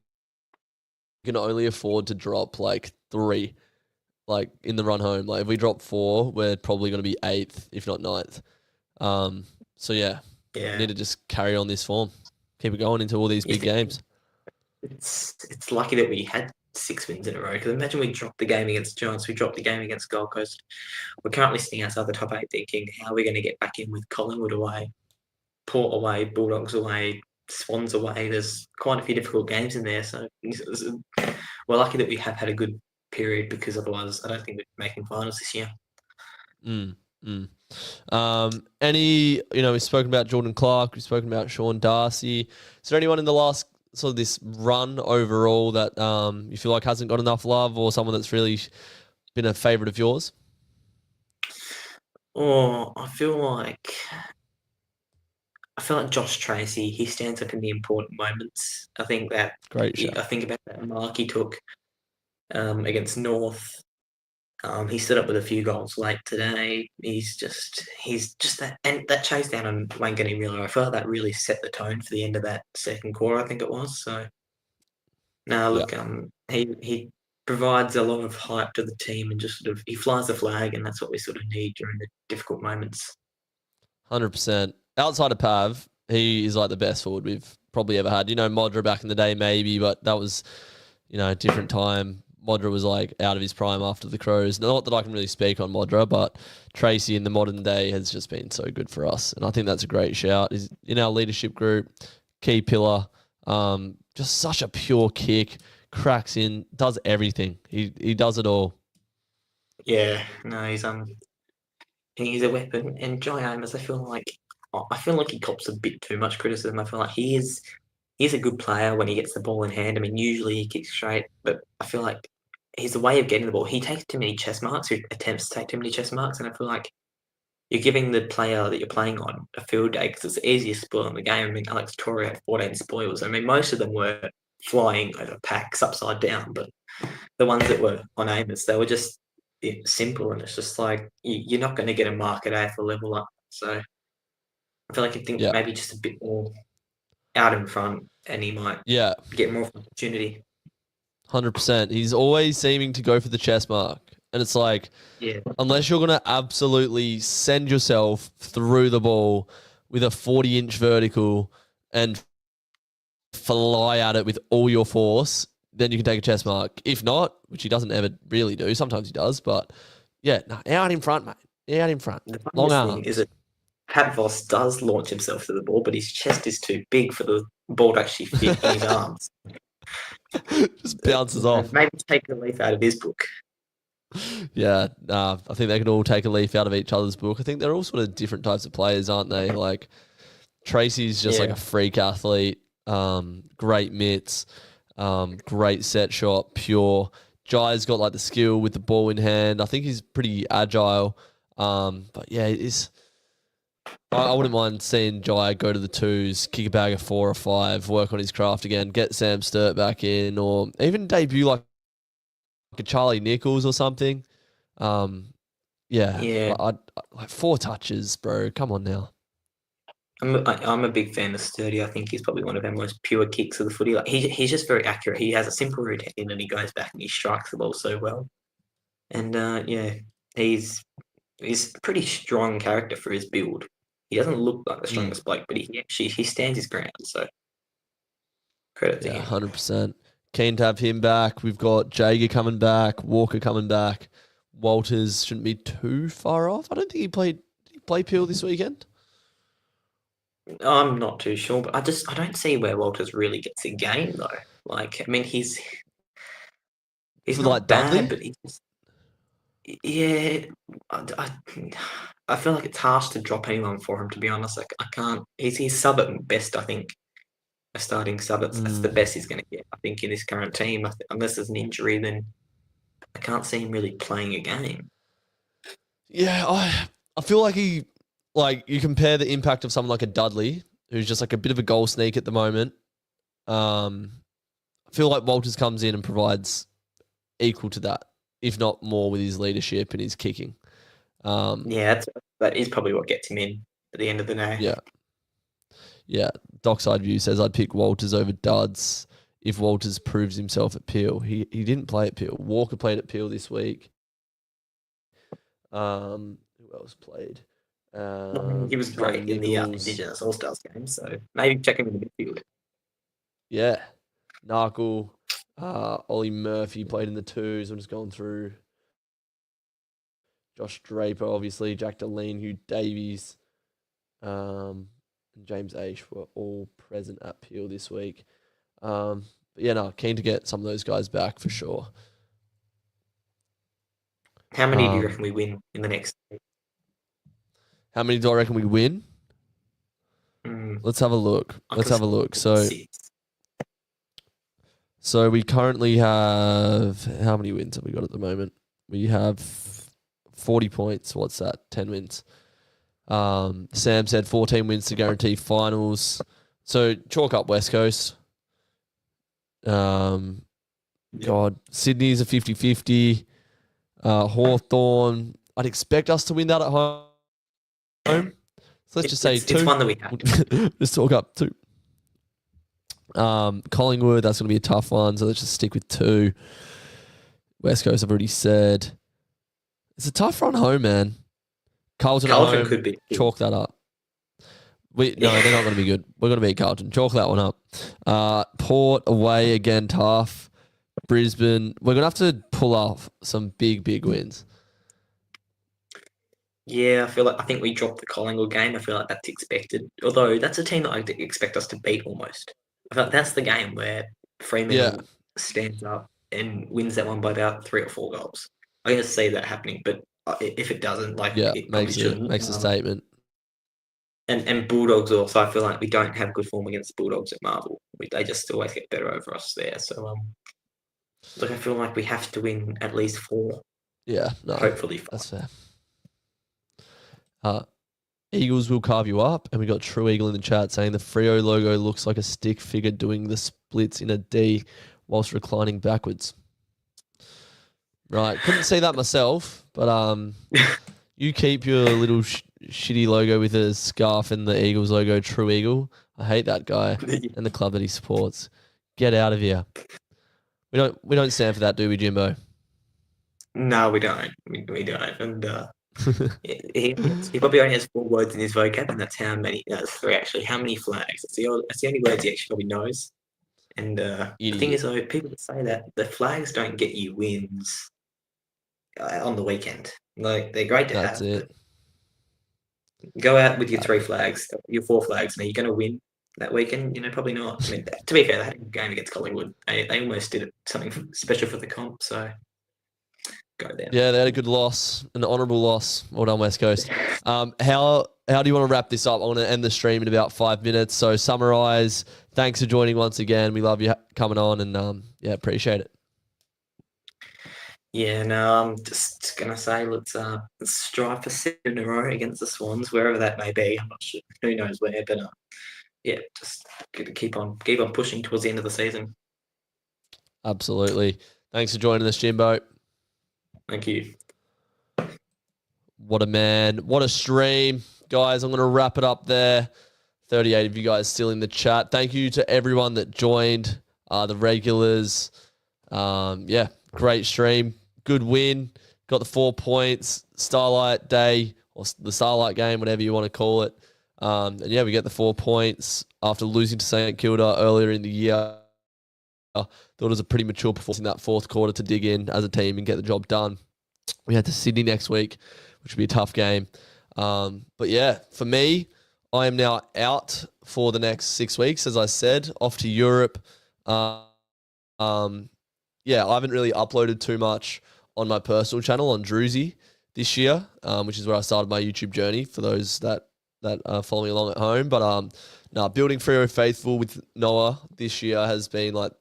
can only afford to drop like 3, like in the run home. Like if we drop 4, we're probably going to be 8th, if not 9th. So yeah. We need to just carry on this form. Keep it going into all these big games. It's lucky that we had 6 wins in a row. Because imagine we dropped the game against Giants, we dropped the game against Gold Coast. We're currently sitting outside the top 8 thinking, how are we going to get back in with Collingwood away, Port away, Bulldogs away, Swans away? There's quite a few difficult games in there. So we're lucky that we have had a good period because otherwise I don't think we'd be making finals this year. We've spoken about Jordan Clark, we've spoken about Sean Darcy. Is there anyone in the last sort of this run overall that you feel like hasn't got enough love, or someone that's really been a favourite of yours? Oh, I feel like Josh Tracy, he stands up in the important moments. I think that great shot. I think about that mark he took against North. He stood up with a few goals late today. He's just that, and that chase down on Wangani Miller, I felt that really set the tone for the end of that second quarter, I think it was. So now look, he provides a lot of hype to the team and just sort of he flies the flag, and that's what we sort of need during the difficult moments. 100%. Outside of Pav, he is like the best forward we've probably ever had. Modra back in the day maybe, but that was a different time. Modra was like out of his prime after the Crows. Not that I can really speak on Modra, but Tracy in the modern day has just been so good for us. And I think that's a great shout. He's in our leadership group, key pillar, just such a pure kick, cracks in, does everything. He does it all. Yeah, no, he's a weapon. And Jai Amos, I feel like he cops a bit too much criticism. I feel like he's a good player when he gets the ball in hand. I mean, usually he kicks straight, but I feel like his way of getting the ball, he takes too many chest marks, or attempts to take too many chest marks, and I feel like you're giving the player that you're playing on a field day because it's the easiest spoil in the game. I mean, Alex Torre had 14 spoils. I mean, most of them were flying over packs upside down, but the ones that were on Amos, they were just simple, and it's just like you're not going to get a mark at AFL level up. So I feel like you think maybe just a bit more out in front, and he might get more opportunity. 100%. He's always seeming to go for the chest mark. And it's like, unless you're going to absolutely send yourself through the ball with a 40-inch vertical and fly at it with all your force, then you can take a chest mark. If not, which he doesn't ever really do, sometimes he does, but out in front, mate. Out in front. Long arms. Is that Pat Voss does launch himself to the ball, but his chest is too big for the ball to actually fit in his arms. Just bounces off. Maybe take a leaf out of his book. Yeah, I think they can all take a leaf out of each other's book. I think they're all sort of different types of players, aren't they? Like, Tracy's just like a freak athlete, great mitts, great set shot, pure. Jai's got like the skill with the ball in hand. I think he's pretty agile. But yeah, I wouldn't mind seeing Jai go to the twos, kick a bag of 4 or 5, work on his craft again, get Sam Sturt back in, or even debut like a Charlie Nichols or something. Like 4 touches, bro. Come on now. I'm a big fan of Sturdy. I think he's probably one of our most pure kicks of the footy. Like he's just very accurate. He has a simple routine and he goes back and he strikes the ball so well. And he's a pretty strong character for his build. He doesn't look like the strongest bloke, but he stands his ground. So credit to him. 100%. Keen to have him back. We've got Jager coming back, Walker coming back. Walters shouldn't be too far off. I don't think did he play Peel this weekend? I'm not too sure, but I don't see where Walters really gets a game though. Like, I mean, he's not like bad, Dudley? but I feel like it's harsh to drop anyone for him. To be honest, like I can't. He's sub at best. I think a starting sub. That's the best he's going to get. I think in this current team, unless there's an injury, then I can't see him really playing a game. Yeah, I feel like you compare the impact of someone like a Dudley, who's just like a bit of a goal sneak at the moment. I feel like Walters comes in and provides equal to that, if not more, with his leadership and his kicking. That is probably what gets him in at the end of the day. Yeah. Dockside View says I'd pick Walters over Duds if Walters proves himself at Peel. He didn't play at Peel. Walker played at Peel this week. Who else played? He was great in the Indigenous All-Stars game, so maybe check him in the midfield. Yeah. Narkle, Ollie Murphy played in the twos. I'm just going through. Josh Draper, obviously, Jack Deline, Hugh Davies, and James Aish were all present at Peel this week. Keen to get some of those guys back for sure. How many do you reckon we win in the next? How many do I reckon we win? Let's have a look. So we currently have, how many wins have we got at the moment? We have 40 points. What's that? 10 wins. Sam said 14 wins to guarantee finals. So chalk up West Coast. Sydney's a 50-50. Hawthorn, I'd expect us to win that at home. So let's just say 2. It's one that we have. Just talk up 2. Collingwood, that's going to be a tough one. So let's just stick with 2. West Coast, I've already said. It's a tough run home, man. Carlton at home, could be. Chalk that up. They're not going to be good. We're going to beat Carlton. Chalk that one up. Port away again, tough. Brisbane, we're going to have to pull off some big wins. Yeah, I think we dropped the Collingwood game. I feel like that's expected. Although that's a team that I expect us to beat almost. I feel like that's the game where Fremantle stands up and wins that one by about 3 or 4 goals. I can see that happening, but if it doesn't, it makes a statement. And Bulldogs also, I feel like we don't have good form against the Bulldogs at Marvel. They just always get better over us there. So, I feel like we have to win at least 4. Yeah, no, hopefully 5. That's fair. Eagles will carve you up. And we got True Eagle in the chat saying the Freo logo looks like a stick figure doing the splits in a D whilst reclining backwards. Right. Couldn't see that myself, but you keep your little shitty logo with a scarf and the Eagles logo, True Eagle. I hate that guy and the club that he supports. Get out of here. We don't stand for that, do we, Jimbo? No, we don't. We don't. And he probably only has 4 words in his vocab, and that's how many. That's 3 actually. How many flags? That's the only words he actually probably knows. And the thing is, though, people that say that the flags don't get you wins on the weekend. Like, they're great to have. That's it. Go out with your 3 flags, your 4 flags, and are you going to win that weekend? You know, probably not. I mean, to be fair, they had a game against Collingwood. They almost did something special for the comp, so go there. Yeah, they had a good loss, an honourable loss. Well done, West Coast. How do you want to wrap this up? I want to end the stream in about 5 minutes. So summarise. Thanks for joining once again. We love you coming on, and appreciate it. Yeah, no, I'm just gonna say let's strive for 7 in a row against the Swans, wherever that may be. I'm not sure. Who knows where, but just keep on pushing towards the end of the season. Absolutely. Thanks for joining us, Jimbo. Thank you. What a man. What a stream. Guys, I'm going to wrap it up there. 38 of you guys still in the chat. Thank you to everyone that joined, the regulars. Great stream. Good win. Got the 4 points. Starlight Day, or the Starlight Game, whatever you want to call it. We get the 4 points after losing to St Kilda earlier in the year. Thought it was a pretty mature performance in that fourth quarter to dig in as a team and get the job done. We head to Sydney next week, which will be a tough game. For me, I am now out for the next 6 weeks, as I said, off to Europe. I haven't really uploaded too much on my personal channel on Druzy this year, which is where I started my YouTube journey for those that are following along at home. But building Freo Faithful with Noah this year has been like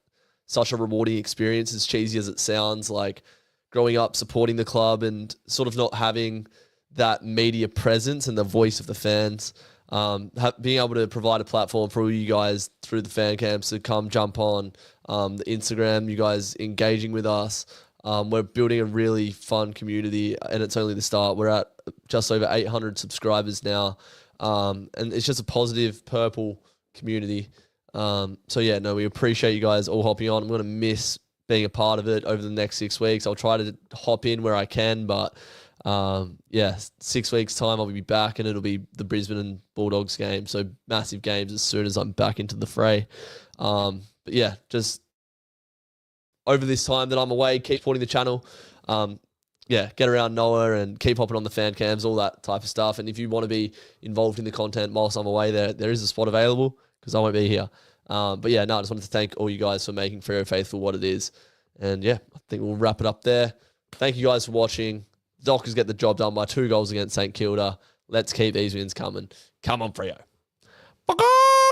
such a rewarding experience, as cheesy as it sounds, like growing up supporting the club and sort of not having that media presence and the voice of the fans. Being able to provide a platform for you guys through the fan camps to come jump on the Instagram, you guys engaging with us. We're building a really fun community, and it's only the start. We're at just over 800 subscribers now, and it's just a positive purple community. We appreciate you guys all hopping on. I'm going to miss being a part of it over the next 6 weeks. I'll try to hop in where I can, but 6 weeks time I'll be back, and it'll be the Brisbane and Bulldogs game. So massive games as soon as I'm back into the fray. Just over this time that I'm away, keep supporting the channel. Get around Noah and keep hopping on the fan cams, all that type of stuff. And if you want to be involved in the content whilst I'm away, there is a spot available because I won't be here. I just wanted to thank all you guys for making Freo Faithful what it is. And I think we'll wrap it up there. Thank you guys for watching. Dockers get the job done by 2 goals against St Kilda. Let's keep these wins coming. Come on, Freo. Bye-bye.